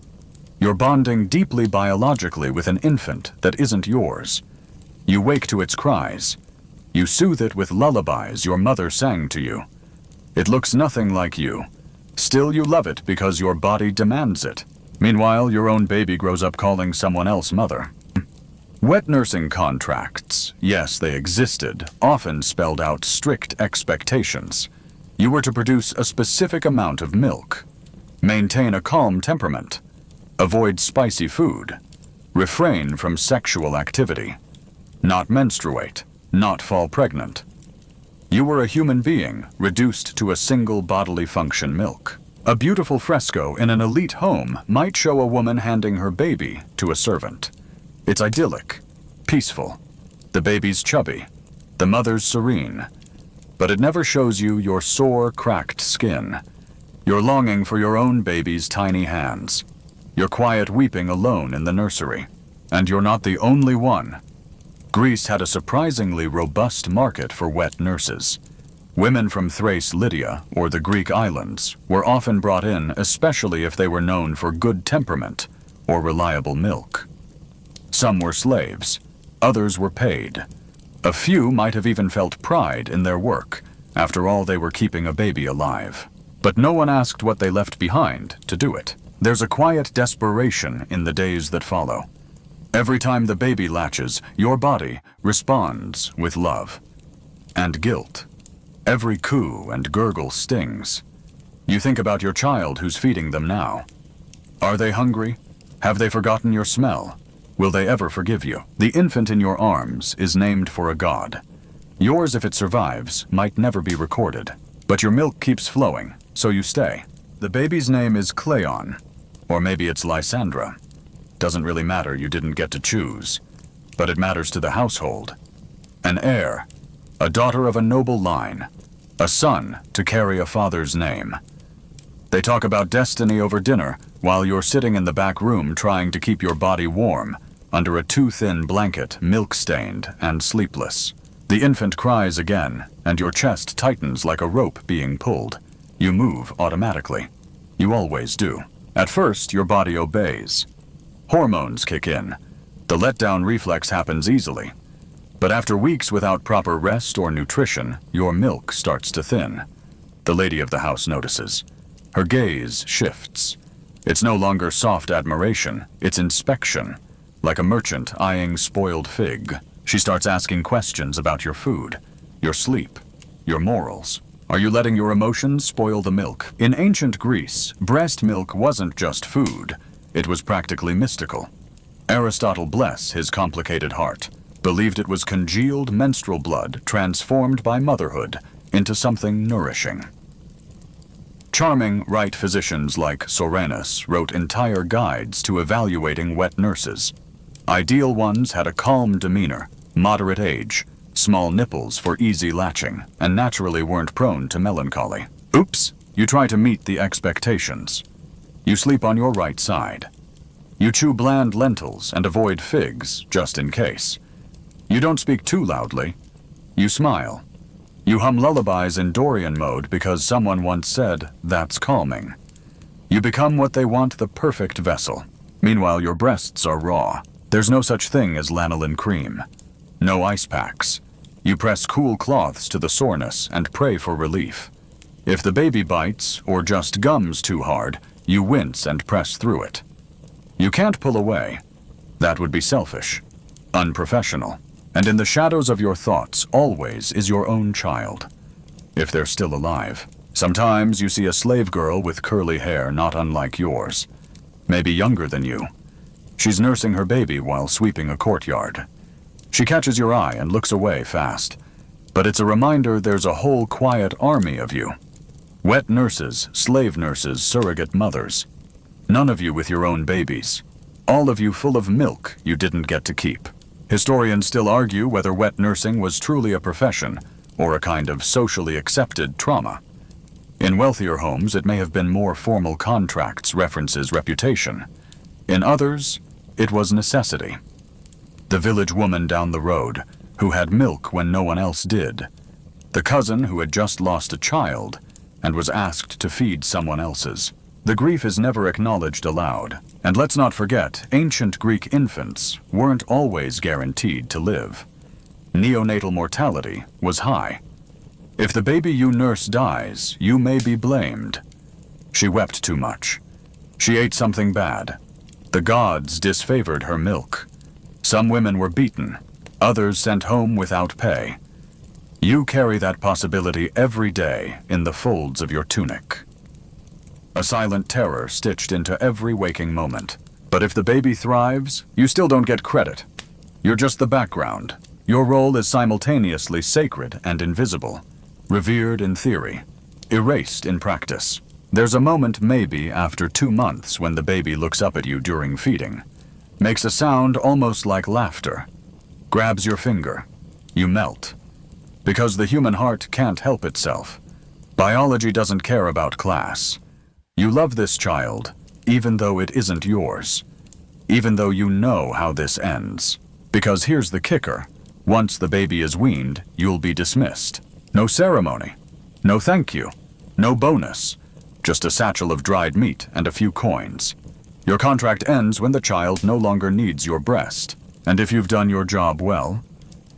You're bonding deeply biologically with an infant that isn't yours. You wake to its cries. You soothe it with lullabies your mother sang to you. It looks nothing like you. Still, you love it because your body demands it. Meanwhile, your own baby grows up calling someone else mother. Wet nursing contracts, yes, they existed, often spelled out strict expectations. You were to produce a specific amount of milk, maintain a calm temperament, avoid spicy food, refrain from sexual activity, not menstruate, not fall pregnant. You were a human being reduced to a single bodily function, milk. A beautiful fresco in an elite home might show a woman handing her baby to a servant. It's idyllic, peaceful. The baby's chubby, the mother's serene. But it never shows you your sore, cracked skin. You're longing for your own baby's tiny hands. You're quiet weeping alone in the nursery. And you're not the only one. Greece had a surprisingly robust market for wet nurses. Women from Thrace, Lydia, or the Greek islands were often brought in, especially if they were known for good temperament or reliable milk. Some were slaves, others were paid. A few might have even felt pride in their work. After all, they were keeping a baby alive. But no one asked what they left behind to do it. There's a quiet desperation in the days that follow. Every time the baby latches, your body responds with love and guilt. Every coo and gurgle stings. You think about your child who's feeding them now. Are they hungry? Have they forgotten your smell? Will they ever forgive you? The infant in your arms is named for a god. Yours, if it survives, might never be recorded. But your milk keeps flowing, so you stay. The baby's name is Cleon, or maybe it's Lysandra. Doesn't really matter, you didn't get to choose. But it matters to the household. An heir, a daughter of a noble line, a son to carry a father's name. They talk about destiny over dinner while you're sitting in the back room trying to keep your body warm, under a too-thin blanket, milk-stained and sleepless. The infant cries again, and your chest tightens like a rope being pulled. You move automatically. You always do. At first, your body obeys. Hormones kick in. The letdown reflex happens easily. But after weeks without proper rest or nutrition, your milk starts to thin. The lady of the house notices. Her gaze shifts. It's no longer soft admiration, it's inspection. Like a merchant eyeing spoiled fig, she starts asking questions about your food, your sleep, your morals. Are you letting your emotions spoil the milk? In ancient Greece, breast milk wasn't just food, it was practically mystical. Aristotle, bless his complicated heart, believed it was congealed menstrual blood transformed by motherhood into something nourishing. Charming, right physicians like Soranus wrote entire guides to evaluating wet nurses. Ideal ones had a calm demeanor, moderate age, small nipples for easy latching, and naturally weren't prone to melancholy. Oops, you try to meet the expectations. You sleep on your right side. You chew bland lentils and avoid figs, just in case. You don't speak too loudly. You smile. You hum lullabies in Dorian mode because someone once said, that's calming. You become what they want, the perfect vessel. Meanwhile, your breasts are raw. There's no such thing as lanolin cream. No ice packs. You press cool cloths to the soreness and pray for relief. If the baby bites or just gums too hard, you wince and press through it. You can't pull away. That would be selfish, unprofessional. And in the shadows of your thoughts always is your own child, if they're still alive. Sometimes you see a slave girl with curly hair not unlike yours, maybe younger than you. She's nursing her baby while sweeping a courtyard. She catches your eye and looks away fast, but it's a reminder there's a whole quiet army of you. Wet nurses, slave nurses, surrogate mothers. None of you with your own babies. All of you full of milk you didn't get to keep. Historians still argue whether wet nursing was truly a profession or a kind of socially accepted trauma. In wealthier homes, it may have been more formal contracts, references, reputation. In others, it was necessity. The village woman down the road, who had milk when no one else did. The cousin who had just lost a child and was asked to feed someone else's. The grief is never acknowledged aloud. And let's not forget, ancient Greek infants weren't always guaranteed to live. Neonatal mortality was high. If the baby you nurse dies, you may be blamed. She wept too much. She ate something bad. The gods disfavored her milk. Some women were beaten, others sent home without pay. You carry that possibility every day in the folds of your tunic. A silent terror stitched into every waking moment. But if the baby thrives, you still don't get credit. You're just the background. Your role is simultaneously sacred and invisible, revered in theory, erased in practice. There's a moment maybe after 2 months when the baby looks up at you during feeding, makes a sound almost like laughter, grabs your finger. You melt. Because the human heart can't help itself. Biology doesn't care about class. You love this child, even though it isn't yours. Even though you know how this ends. Because here's the kicker. Once the baby is weaned, you'll be dismissed. No ceremony. No thank you. No bonus. Just a satchel of dried meat and a few coins. Your contract ends when the child no longer needs your breast. And if you've done your job well,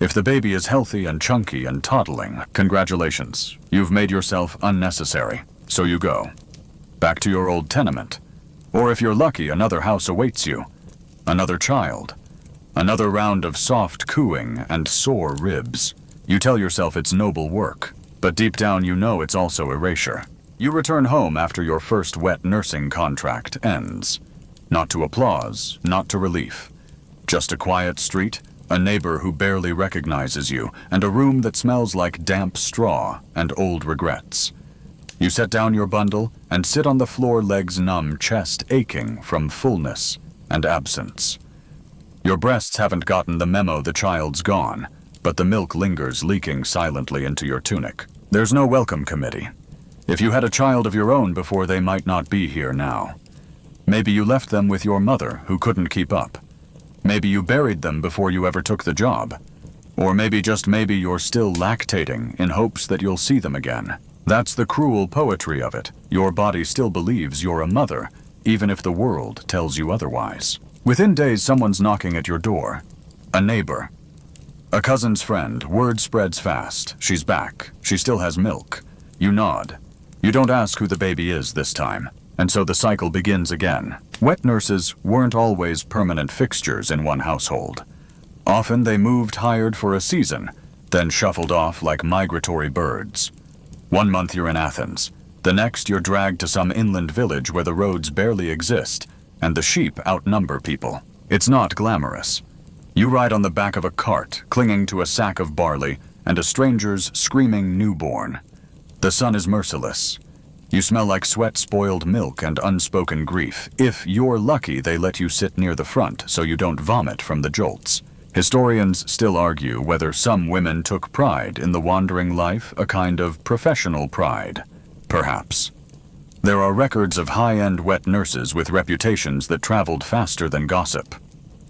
if the baby is healthy and chunky and toddling, congratulations. You've made yourself unnecessary. So you go. Back to your old tenement. Or if you're lucky, another house awaits you. Another child. Another round of soft cooing and sore ribs. You tell yourself it's noble work, but deep down you know it's also erasure. You return home after your first wet nursing contract ends. Not to applause, not to relief. Just a quiet street, a neighbor who barely recognizes you, and a room that smells like damp straw and old regrets. You set down your bundle and sit on the floor, legs numb, chest aching from fullness and absence. Your breasts haven't gotten the memo the child's gone, but the milk lingers leaking silently into your tunic. There's no welcome committee. If you had a child of your own before, they might not be here now. Maybe you left them with your mother who couldn't keep up. Maybe you buried them before you ever took the job. Or maybe, just maybe, you're still lactating in hopes that you'll see them again. That's the cruel poetry of it. Your body still believes you're a mother, even if the world tells you otherwise. Within days, someone's knocking at your door. A neighbor. A cousin's friend, word spreads fast. She's back. She still has milk. You nod. You don't ask who the baby is this time, and so the cycle begins again. Wet nurses weren't always permanent fixtures in one household. Often they moved hired for a season, then shuffled off like migratory birds. 1 month you're in Athens. The next you're dragged to some inland village where the roads barely exist, and the sheep outnumber people. It's not glamorous. You ride on the back of a cart, clinging to a sack of barley, and a stranger's screaming newborn. The sun is merciless. You smell like sweat-spoiled milk and unspoken grief. If you're lucky, they let you sit near the front so you don't vomit from the jolts. Historians still argue whether some women took pride in the wandering life, a kind of professional pride. Perhaps. There are records of high-end wet nurses with reputations that traveled faster than gossip.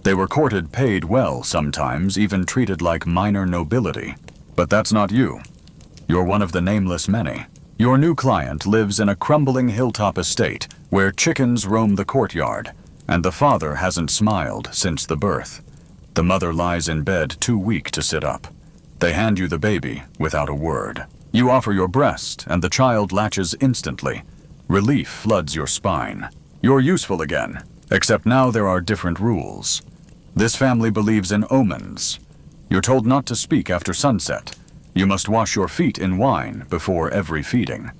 They were courted paid well sometimes, even treated like minor nobility. But that's not you. You're one of the nameless many. Your new client lives in a crumbling hilltop estate where chickens roam the courtyard, and the father hasn't smiled since the birth. The mother lies in bed too weak to sit up. They hand you the baby without a word. You offer your breast, and the child latches instantly. Relief floods your spine. You're useful again, except now there are different rules. This family believes in omens. You're told not to speak after sunset. You must wash your feet in wine before every feeding.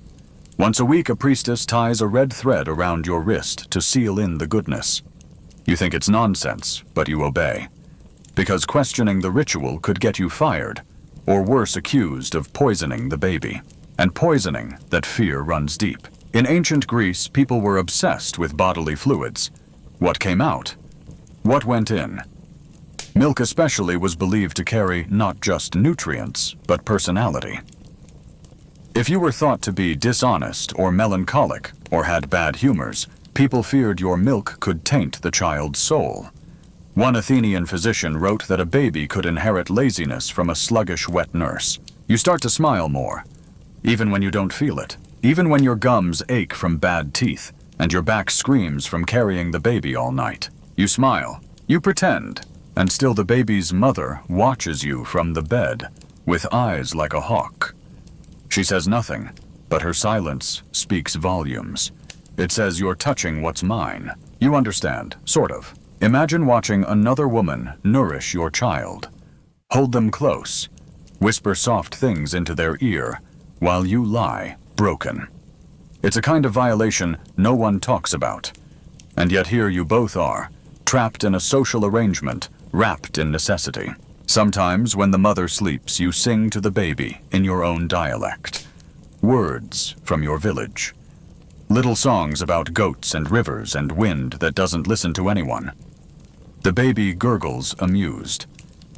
Once a week, a priestess ties a red thread around your wrist to seal in the goodness. You think it's nonsense, but you obey. Because questioning the ritual could get you fired, or worse, accused of poisoning the baby. And poisoning, that fear runs deep. In ancient Greece, people were obsessed with bodily fluids. What came out? What went in? Milk especially was believed to carry not just nutrients, but personality. If you were thought to be dishonest or melancholic or had bad humors, people feared your milk could taint the child's soul. One Athenian physician wrote that a baby could inherit laziness from a sluggish wet nurse. You start to smile more, even when you don't feel it. Even when your gums ache from bad teeth and your back screams from carrying the baby all night. You smile, you pretend, and still the baby's mother watches you from the bed with eyes like a hawk. She says nothing, but her silence speaks volumes. It says you're touching what's mine. You understand, sort of. Imagine watching another woman nourish your child. Hold them close. Whisper soft things into their ear while you lie broken. It's a kind of violation no one talks about. And yet here you both are, trapped in a social arrangement, wrapped in necessity. Sometimes when the mother sleeps, you sing to the baby in your own dialect. Words from your village. Little songs about goats and rivers and wind that doesn't listen to anyone. The baby gurgles, amused.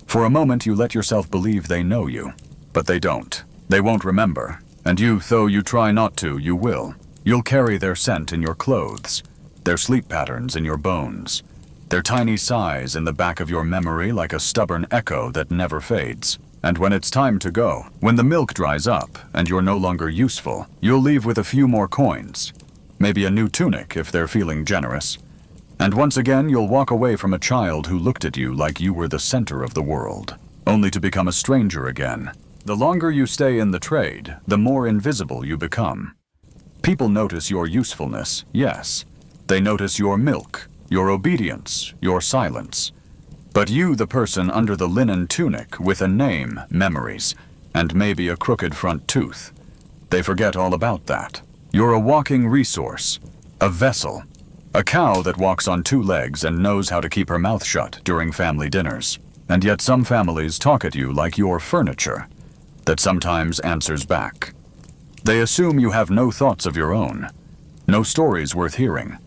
For a moment you let yourself believe they know you, but they don't. They won't remember, and you, though you try not to, you will. You'll carry their scent in your clothes, their sleep patterns in your bones, their tiny sighs in the back of your memory like a stubborn echo that never fades. And when it's time to go, when the milk dries up and you're no longer useful, you'll leave with a few more coins, maybe a new tunic if they're feeling generous. And once again, you'll walk away from a child who looked at you like you were the center of the world, only to become a stranger again. The longer you stay in the trade, the more invisible you become. People notice your usefulness, yes. They notice your milk, your obedience, your silence. But you, the person under the linen tunic with a name, memories, and maybe a crooked front tooth, they forget all about that. You're a walking resource, a vessel. A cow that walks on 2 legs and knows how to keep her mouth shut during family dinners. And yet some families talk at you like you're furniture that sometimes answers back. They assume you have no thoughts of your own, no stories worth hearing,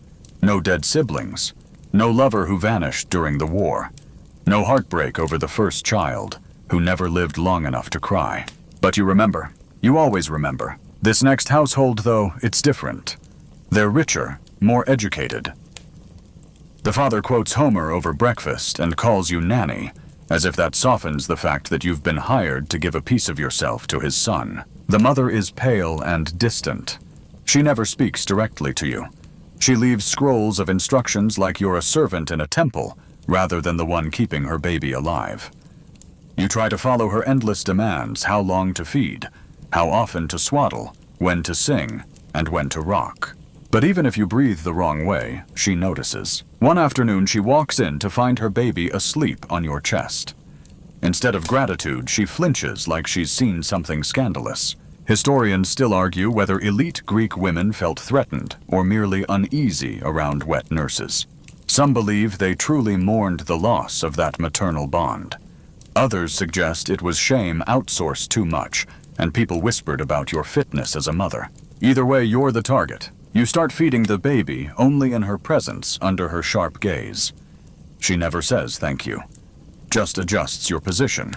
no dead siblings, no lover who vanished during the war, no heartbreak over the first child who never lived long enough to cry. But you remember. You always remember. This next household, though, it's different. They're richer, more educated. The father quotes Homer over breakfast and calls you nanny, as if that softens the fact that you've been hired to give a piece of yourself to his son. The mother is pale and distant. She never speaks directly to you. She leaves scrolls of instructions like you're a servant in a temple, rather than the one keeping her baby alive. You try to follow her endless demands: how long to feed, how often to swaddle, when to sing, and when to rock. But even if you breathe the wrong way, she notices. One afternoon, she walks in to find her baby asleep on your chest. Instead of gratitude, she flinches like she's seen something scandalous. Historians still argue whether elite Greek women felt threatened or merely uneasy around wet nurses. Some believe they truly mourned the loss of that maternal bond. Others suggest it was shame outsourced too much, and people whispered about your fitness as a mother. Either way, you're the target. You start feeding the baby only in her presence, under her sharp gaze. She never says thank you, just adjusts your position,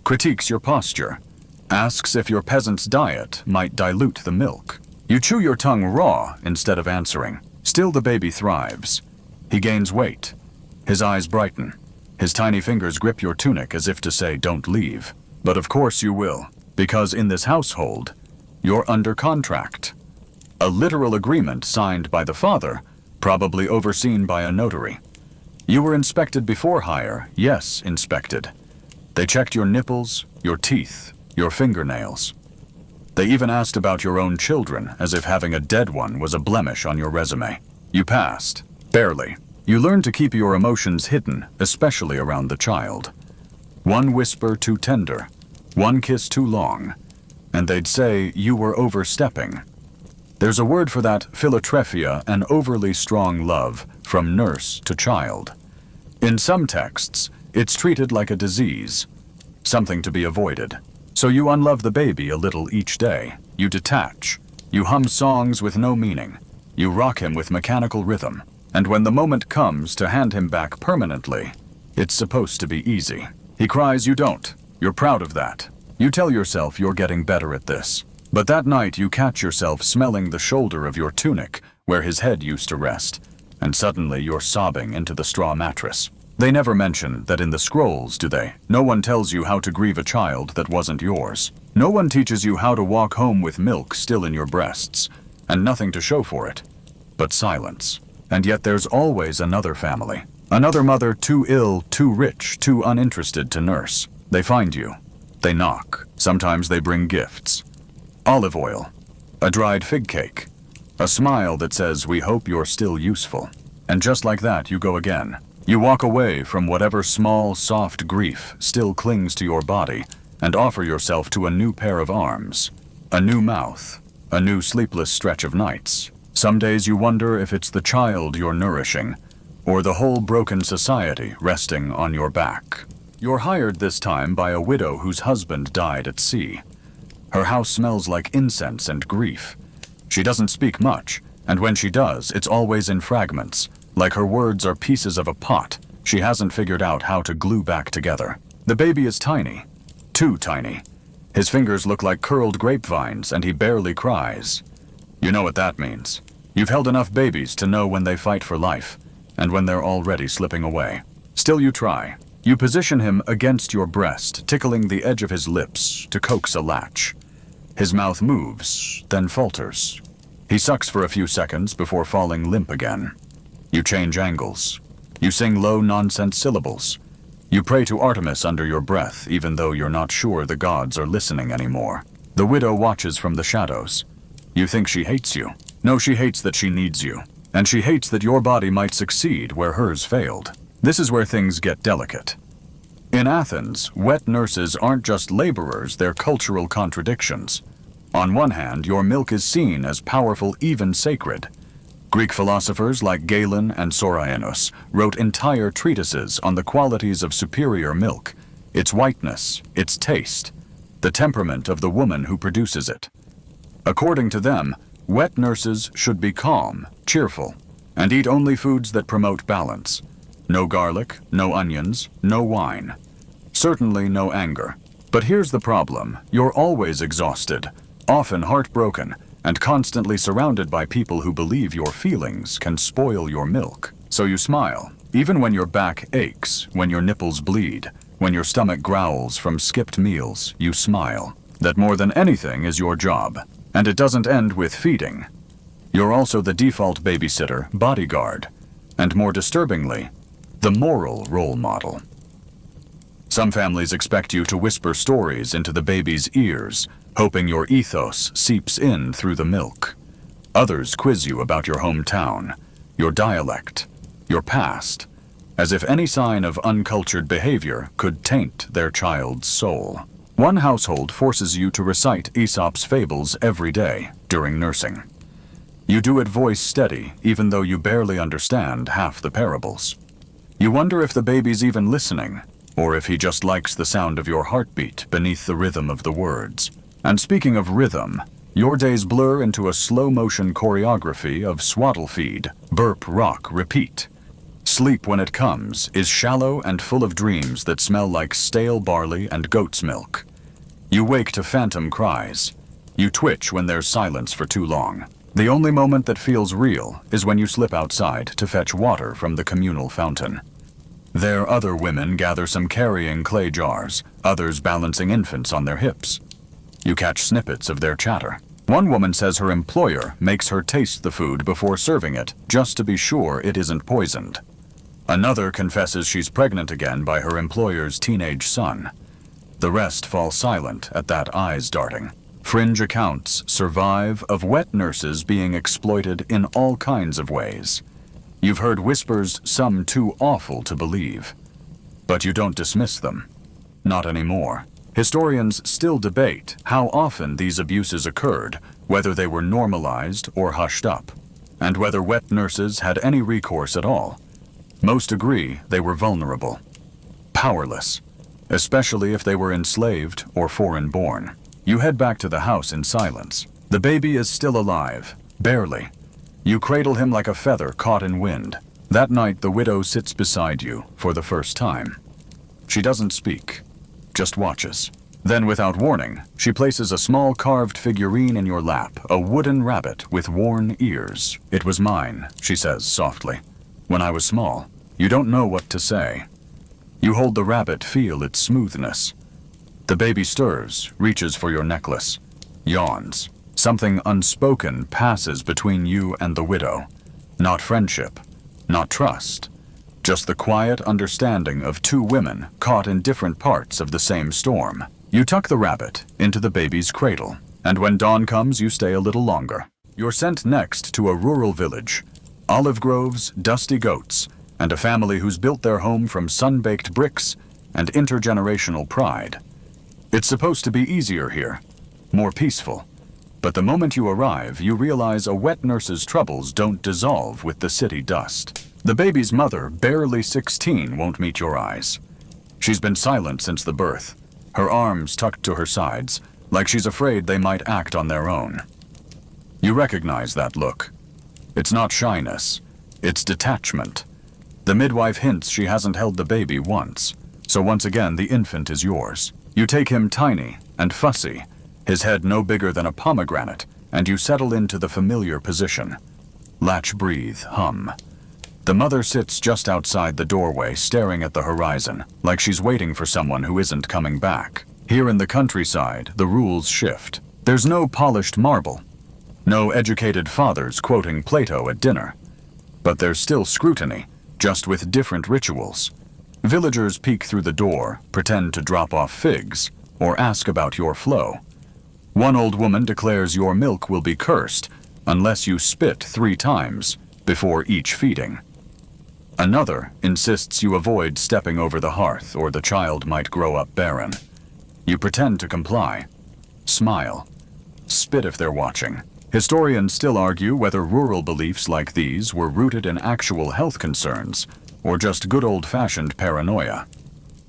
critiques your posture, asks if your peasant's diet might dilute the milk. You chew your tongue raw instead of answering. Still, the baby thrives. He gains weight. His eyes brighten. His tiny fingers grip your tunic as if to say, don't leave. But of course you will, because in this household, you're under contract. A literal agreement signed by the father, probably overseen by a notary. You were inspected before hire, yes, inspected. They checked your nipples, your teeth, your fingernails. They even asked about your own children, as if having a dead one was a blemish on your resume. You passed. Barely. You learned to keep your emotions hidden, especially around the child. One whisper too tender, one kiss too long, and they'd say you were overstepping. There's a word for that: philotrepia, an overly strong love from nurse to child. In some texts, it's treated like a disease, something to be avoided. So you unlove the baby a little each day. You detach. You hum songs with no meaning. You rock him with mechanical rhythm. And when the moment comes to hand him back permanently, it's supposed to be easy. He cries, you don't. You're proud of that. You tell yourself you're getting better at this. But that night you catch yourself smelling the shoulder of your tunic, where his head used to rest, and suddenly you're sobbing into the straw mattress. They never mention that in the scrolls, do they? No one tells you how to grieve a child that wasn't yours. No one teaches you how to walk home with milk still in your breasts, and nothing to show for it, but silence. And yet there's always another family. Another mother too ill, too rich, too uninterested to nurse. They find you. They knock. Sometimes they bring gifts. Olive oil, a dried fig cake, a smile that says, we hope you're still useful. And just like that, you go again. You walk away from whatever small, soft grief still clings to your body and offer yourself to a new pair of arms, a new mouth, a new sleepless stretch of nights. Some days you wonder if it's the child you're nourishing, or the whole broken society resting on your back. You're hired this time by a widow whose husband died at sea. Her house smells like incense and grief. She doesn't speak much, and when she does, it's always in fragments, like her words are pieces of a pot she hasn't figured out how to glue back together. The baby is tiny, too tiny. His fingers look like curled grapevines, and he barely cries. You know what that means. You've held enough babies to know when they fight for life, and when they're already slipping away. Still you try. You position him against your breast, tickling the edge of his lips to coax a latch. His mouth moves, then falters. He sucks for a few seconds before falling limp again. You change angles. You sing low nonsense syllables. You pray to Artemis under your breath, even though you're not sure the gods are listening anymore. The widow watches from the shadows. You think she hates you. No, she hates that she needs you. And she hates that your body might succeed where hers failed. This is where things get delicate. In Athens, wet nurses aren't just laborers, they're cultural contradictions. On one hand, your milk is seen as powerful, even sacred. Greek philosophers like Galen and Sorianus wrote entire treatises on the qualities of superior milk, its whiteness, its taste, the temperament of the woman who produces it. According to them, wet nurses should be calm, cheerful, and eat only foods that promote balance. No garlic, no onions, no wine. Certainly no anger. But here's the problem. You're always exhausted, often heartbroken, and constantly surrounded by people who believe your feelings can spoil your milk. So you smile, even when your back aches, when your nipples bleed, when your stomach growls from skipped meals, you smile. That more than anything is your job. And it doesn't end with feeding. You're also the default babysitter, bodyguard, and more disturbingly, the moral role model. Some families expect you to whisper stories into the baby's ears, hoping your ethos seeps in through the milk. Others quiz you about your hometown, your dialect, your past, as if any sign of uncultured behavior could taint their child's soul. One household forces you to recite Aesop's fables every day during nursing. You do it voice steady, even though you barely understand half the parables. You wonder if the baby's even listening, or if he just likes the sound of your heartbeat beneath the rhythm of the words. And speaking of rhythm, your days blur into a slow-motion choreography of swaddle feed, burp, rock, repeat. Sleep, when it comes, is shallow and full of dreams that smell like stale barley and goat's milk. You wake to phantom cries. You twitch when there's silence for too long. The only moment that feels real is when you slip outside to fetch water from the communal fountain. There, other women gather some carrying clay jars, others balancing infants on their hips. You catch snippets of their chatter. One woman says her employer makes her taste the food before serving it, just to be sure it isn't poisoned. Another confesses she's pregnant again by her employer's teenage son. The rest fall silent at that eyes darting. Fringe accounts survive of wet nurses being exploited in all kinds of ways. You've heard whispers, some too awful to believe. But you don't dismiss them. Not anymore. Historians still debate how often these abuses occurred, whether they were normalized or hushed up, and whether wet nurses had any recourse at all. Most agree they were vulnerable, powerless, especially if they were enslaved or foreign-born. You head back to the house in silence. The baby is still alive, barely. You cradle him like a feather caught in wind. That night, the widow sits beside you for the first time. She doesn't speak, just watches. Then, without warning, she places a small carved figurine in your lap, a wooden rabbit with worn ears. "It was mine," she says softly. "When I was small." You don't know what to say. You hold the rabbit, feel its smoothness. The baby stirs, reaches for your necklace, yawns. Something unspoken passes between you and the widow. Not friendship, not trust, just the quiet understanding of two women caught in different parts of the same storm. You tuck the rabbit into the baby's cradle, and when dawn comes, you stay a little longer. You're sent next to a rural village, olive groves, dusty goats, and a family who's built their home from sun-baked bricks and intergenerational pride. It's supposed to be easier here, more peaceful. But the moment you arrive, you realize a wet nurse's troubles don't dissolve with the city dust. The baby's mother, barely 16, won't meet your eyes. She's been silent since the birth, her arms tucked to her sides, like she's afraid they might act on their own. You recognize that look. It's not shyness, it's detachment. The midwife hints she hasn't held the baby once, so once again the infant is yours. You take him tiny and fussy, his head no bigger than a pomegranate, and you settle into the familiar position. Latch, breathe, hum. The mother sits just outside the doorway, staring at the horizon, like she's waiting for someone who isn't coming back. Here in the countryside, the rules shift. There's no polished marble, no educated fathers quoting Plato at dinner. But there's still scrutiny, just with different rituals. Villagers peek through the door, pretend to drop off figs, or ask about your flow. One old woman declares your milk will be cursed unless you spit 3 times before each feeding. Another insists you avoid stepping over the hearth or the child might grow up barren. You pretend to comply, smile, spit if they're watching. Historians still argue whether rural beliefs like these were rooted in actual health concerns or just good old-fashioned paranoia.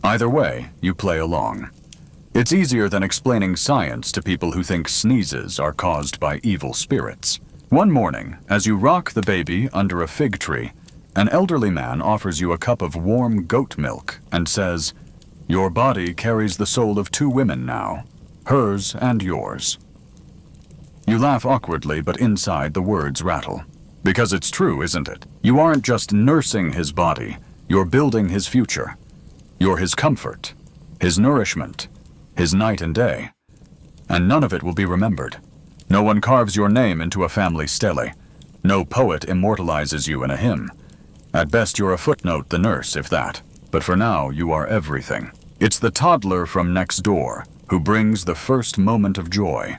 Either way, you play along. It's easier than explaining science to people who think sneezes are caused by evil spirits. One morning, as you rock the baby under a fig tree, an elderly man offers you a cup of warm goat milk and says, "Your body carries the soul of 2 women now, hers and yours." You laugh awkwardly, but inside the words rattle. Because it's true, isn't it? You aren't just nursing his body, you're building his future. You're his comfort, his nourishment, his night and day. And none of it will be remembered. No one carves your name into a family stele. No poet immortalizes you in a hymn. At best, you're a footnote, the nurse, if that. But for now, you are everything. It's the toddler from next door who brings the first moment of joy.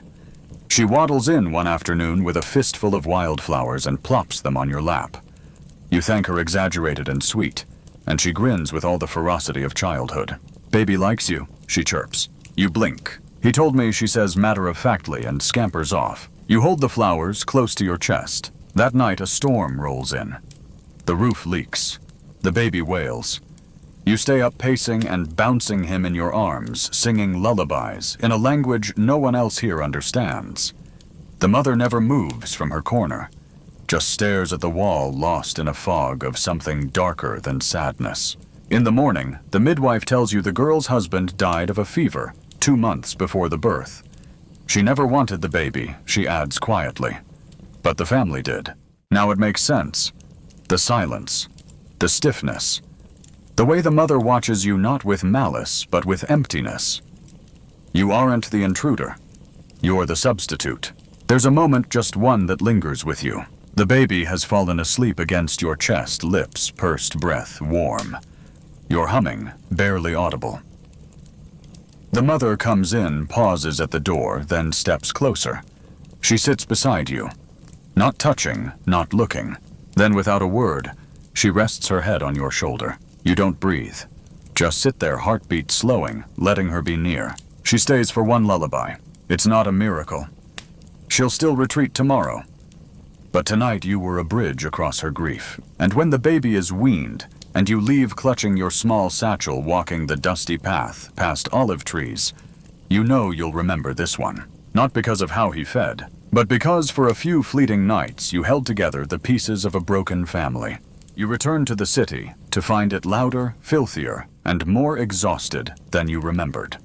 She waddles in one afternoon with a fistful of wildflowers and plops them on your lap. You thank her exaggerated and sweet, and she grins with all the ferocity of childhood. "Baby likes you," she chirps. You blink. "He told me," she says matter-of-factly, and scampers off. You hold the flowers close to your chest. That night a storm rolls in. The roof leaks. The baby wails. You stay up pacing and bouncing him in your arms, singing lullabies in a language no one else here understands. The mother never moves from her corner, just stares at the wall, lost in a fog of something darker than sadness. In the morning, the midwife tells you the girl's husband died of a fever 2 months before the birth. She never wanted the baby, she adds quietly. But the family did. Now it makes sense. The silence, the stiffness, the way the mother watches you not with malice, but with emptiness. You aren't the intruder. You're the substitute. There's a moment, just one, that lingers with you. The baby has fallen asleep against your chest, lips, pursed breath, warm. Your humming, barely audible. The mother comes in, pauses at the door, then steps closer. She sits beside you. Not touching, not looking. Then without a word, she rests her head on your shoulder. You don't breathe. Just sit there, heartbeat slowing, letting her be near. She stays for one lullaby. It's not a miracle. She'll still retreat tomorrow. But tonight you were a bridge across her grief. And when the baby is weaned, and you leave clutching your small satchel walking the dusty path past olive trees, you know you'll remember this one. Not because of how he fed, but because for a few fleeting nights you held together the pieces of a broken family. You return to the city to find it louder, filthier, and more exhausted than you remembered.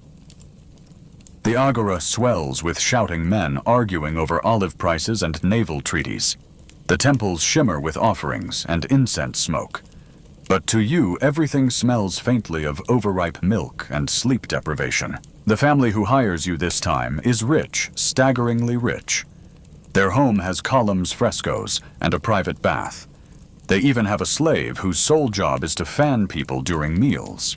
The agora swells with shouting men arguing over olive prices and naval treaties. The temples shimmer with offerings and incense smoke. But to you, everything smells faintly of overripe milk and sleep deprivation. The family who hires you this time is rich, staggeringly rich. Their home has columns, frescoes, and a private bath. They even have a slave whose sole job is to fan people during meals.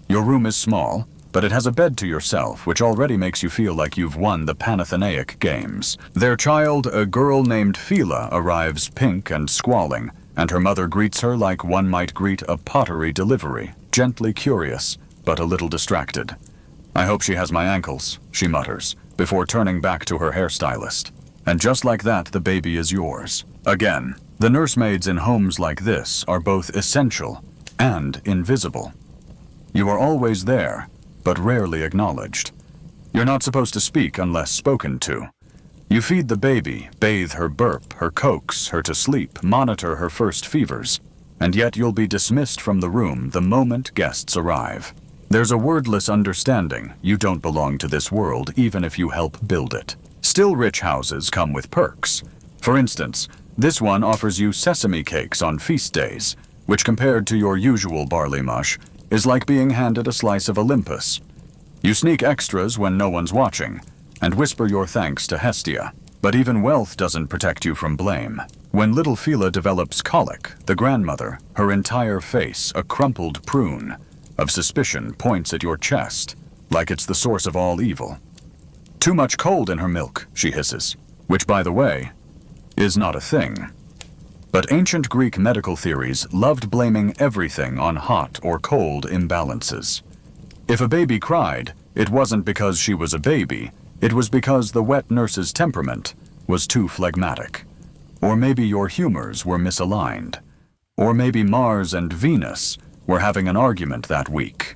Your room is small, but it has a bed to yourself, which already makes you feel like you've won the Panathenaic Games. Their child, a girl named Phila, arrives pink and squalling, and her mother greets her like one might greet a pottery delivery, gently curious, but a little distracted. "I hope she has my ankles," she mutters, before turning back to her hairstylist. And just like that, the baby is yours. Again, the nursemaids in homes like this are both essential and invisible. You are always there, but rarely acknowledged. You're not supposed to speak unless spoken to. You feed the baby, bathe her, burp her, coax her to sleep, monitor her first fevers, and yet you'll be dismissed from the room the moment guests arrive. There's a wordless understanding you don't belong to this world even if you help build it. Still, rich houses come with perks. For instance, this one offers you sesame cakes on feast days, which compared to your usual barley mush is like being handed a slice of Olympus. You sneak extras when no one's watching, and whisper your thanks to Hestia. But even wealth doesn't protect you from blame. When little Phila develops colic, the grandmother, her entire face a crumpled prune of suspicion, points at your chest, like it's the source of all evil. "Too much cold in her milk," she hisses, which, by the way, is not a thing. But ancient Greek medical theories loved blaming everything on hot or cold imbalances. If a baby cried, it wasn't because she was a baby, it was because the wet nurse's temperament was too phlegmatic. Or maybe your humors were misaligned. Or maybe Mars and Venus were having an argument that week.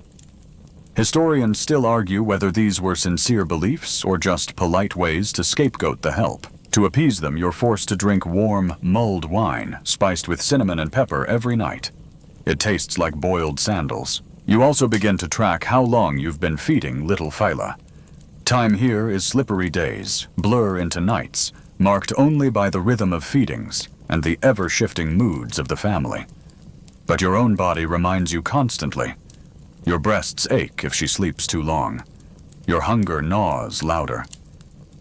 Historians still argue whether these were sincere beliefs or just polite ways to scapegoat the help. To appease them, you're forced to drink warm, mulled wine, spiced with cinnamon and pepper every night. It tastes like boiled sandals. You also begin to track how long you've been feeding little Phila. Time here is slippery days, blur into nights, marked only by the rhythm of feedings and the ever-shifting moods of the family. But your own body reminds you constantly. Your breasts ache if she sleeps too long. Your hunger gnaws louder.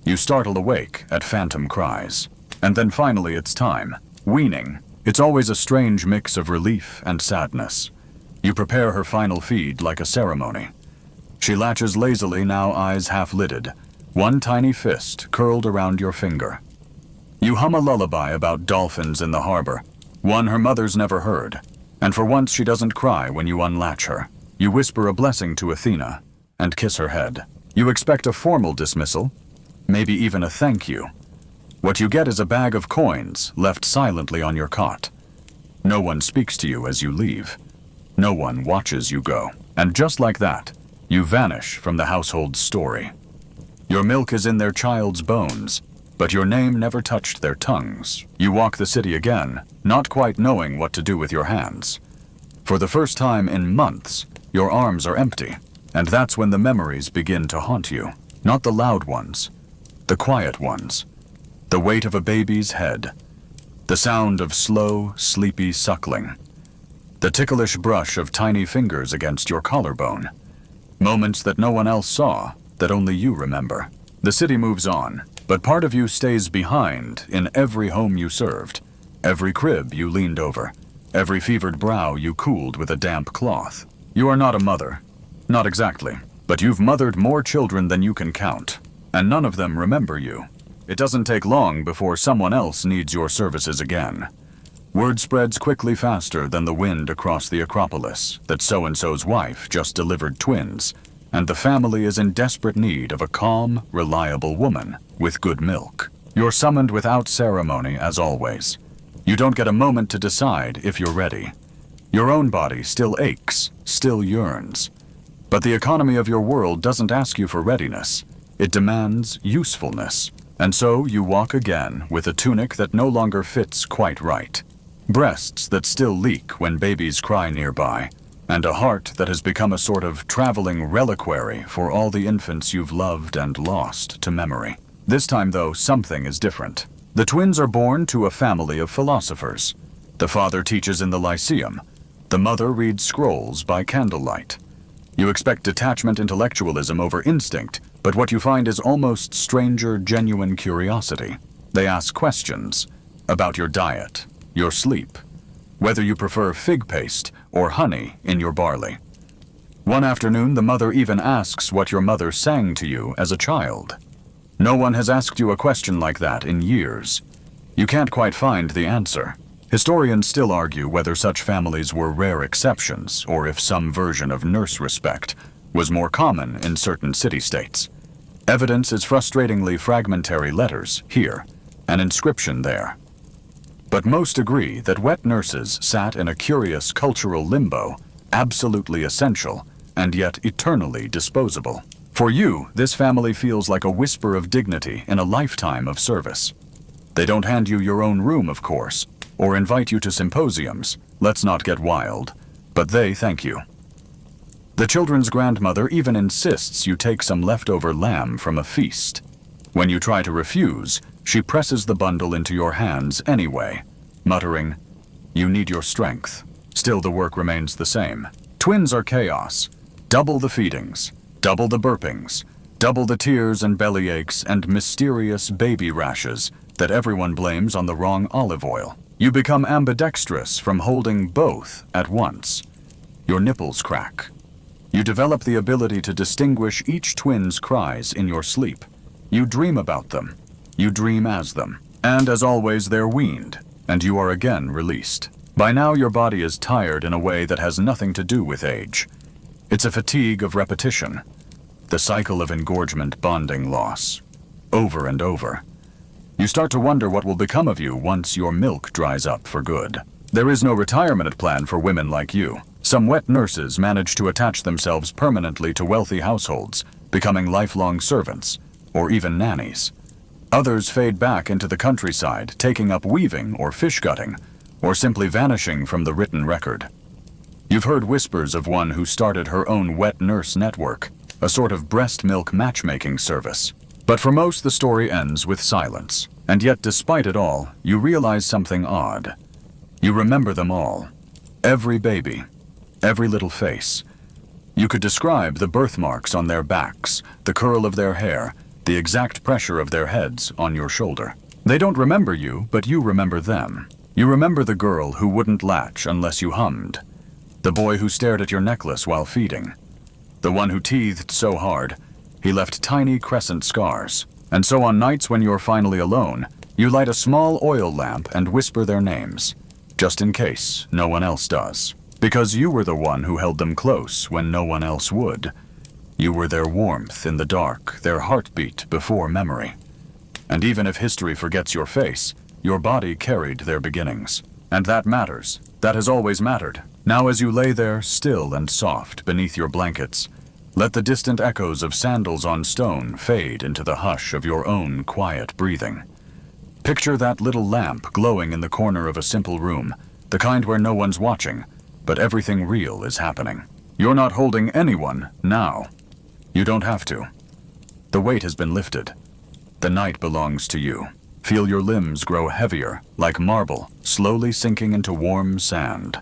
You startle awake at phantom cries. And then finally it's time. Weaning. It's always a strange mix of relief and sadness. You prepare her final feed like a ceremony. She latches lazily, now eyes half-lidded, one tiny fist curled around your finger. You hum a lullaby about dolphins in the harbor, one her mother's never heard, and for once she doesn't cry when you unlatch her. You whisper a blessing to Athena and kiss her head. You expect a formal dismissal, maybe even a thank you. What you get is a bag of coins left silently on your cot. No one speaks to you as you leave. No one watches you go. And just like that, you vanish from the household's story. Your milk is in their child's bones, but your name never touched their tongues. You walk the city again, not quite knowing what to do with your hands. For the first time in months, your arms are empty, and that's when the memories begin to haunt you. Not the loud ones, the quiet ones. The weight of a baby's head, the sound of slow, sleepy suckling, the ticklish brush of tiny fingers against your collarbone. Moments that no one else saw, that only you remember. The city moves on, but part of you stays behind in every home you served, every crib you leaned over, every fevered brow you cooled with a damp cloth. You are not a mother, not exactly, but you've mothered more children than you can count, and none of them remember you. It doesn't take long before someone else needs your services again. Word spreads quickly, faster than the wind across the Acropolis, that so-and-so's wife just delivered twins, and the family is in desperate need of a calm, reliable woman with good milk. You're summoned without ceremony, as always. You don't get a moment to decide if you're ready. Your own body still aches, still yearns. But the economy of your world doesn't ask you for readiness. It demands usefulness. And so you walk again with a tunic that no longer fits quite right, breasts that still leak when babies cry nearby, and a heart that has become a sort of traveling reliquary for all the infants you've loved and lost to memory. This time, though, something is different. The twins are born to a family of philosophers. The father teaches in the Lyceum. The mother reads scrolls by candlelight. You expect detachment intellectualism over instinct, but what you find is almost stranger, genuine curiosity. They ask questions about your diet, your sleep, whether you prefer fig paste or honey in your barley. One afternoon, the mother even asks what your mother sang to you as a child. No one has asked you a question like that in years. You can't quite find the answer. Historians still argue whether such families were rare exceptions or if some version of nurse respect was more common in certain city-states. Evidence is frustratingly fragmentary: letters here, an inscription there. But most agree that wet nurses sat in a curious cultural limbo, absolutely essential, and yet eternally disposable. For you, this family feels like a whisper of dignity in a lifetime of service. They don't hand you your own room, of course, or invite you to symposiums. Let's not get wild, but they thank you. The children's grandmother even insists you take some leftover lamb from a feast. When you try to refuse, she presses the bundle into your hands anyway, muttering, "You need your strength." Still, the work remains the same. Twins are chaos. Double the feedings, double the burpings, double the tears and bellyaches and mysterious baby rashes that everyone blames on the wrong olive oil. You become ambidextrous from holding both at once. Your nipples crack. You develop the ability to distinguish each twin's cries in your sleep. You dream about them. You dream as them. And as always, they're weaned, and you are again released. By now, your body is tired in a way that has nothing to do with age. It's a fatigue of repetition. The cycle of engorgement, bonding, loss. Over and over. You start to wonder what will become of you once your milk dries up for good. There is no retirement plan for women like you. Some wet nurses manage to attach themselves permanently to wealthy households, becoming lifelong servants, or even nannies. Others fade back into the countryside, taking up weaving or fish gutting, or simply vanishing from the written record. You've heard whispers of one who started her own wet nurse network, a sort of breast milk matchmaking service. But for most, the story ends with silence. And yet, despite it all, you realize something odd. You remember them all. Every baby. Every little face. You could describe the birthmarks on their backs, the curl of their hair, the exact pressure of their heads on your shoulder. They don't remember you, but you remember them. You remember the girl who wouldn't latch unless you hummed. The boy who stared at your necklace while feeding. The one who teethed so hard, he left tiny crescent scars. And so on nights when you're finally alone, you light a small oil lamp and whisper their names, just in case no one else does. Because you were the one who held them close when no one else would. You were their warmth in the dark, their heartbeat before memory. And even if history forgets your face, your body carried their beginnings. And that matters. That has always mattered. Now as you lay there, still and soft, beneath your blankets, let the distant echoes of sandals on stone fade into the hush of your own quiet breathing. Picture that little lamp glowing in the corner of a simple room, the kind where no one's watching, but everything real is happening. You're not holding anyone now. You don't have to. The weight has been lifted. The night belongs to you. Feel your limbs grow heavier, like marble, slowly sinking into warm sand.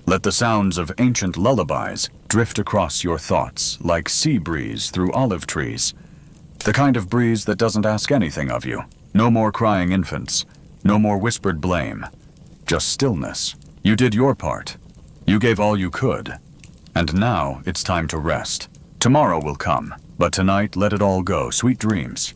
Let the sounds of ancient lullabies drift across your thoughts like sea breeze through olive trees. The kind of breeze that doesn't ask anything of you. No more crying infants. No more whispered blame. Just stillness. You did your part. You gave all you could. And now it's time to rest. Tomorrow will come, but tonight let it all go. Sweet dreams.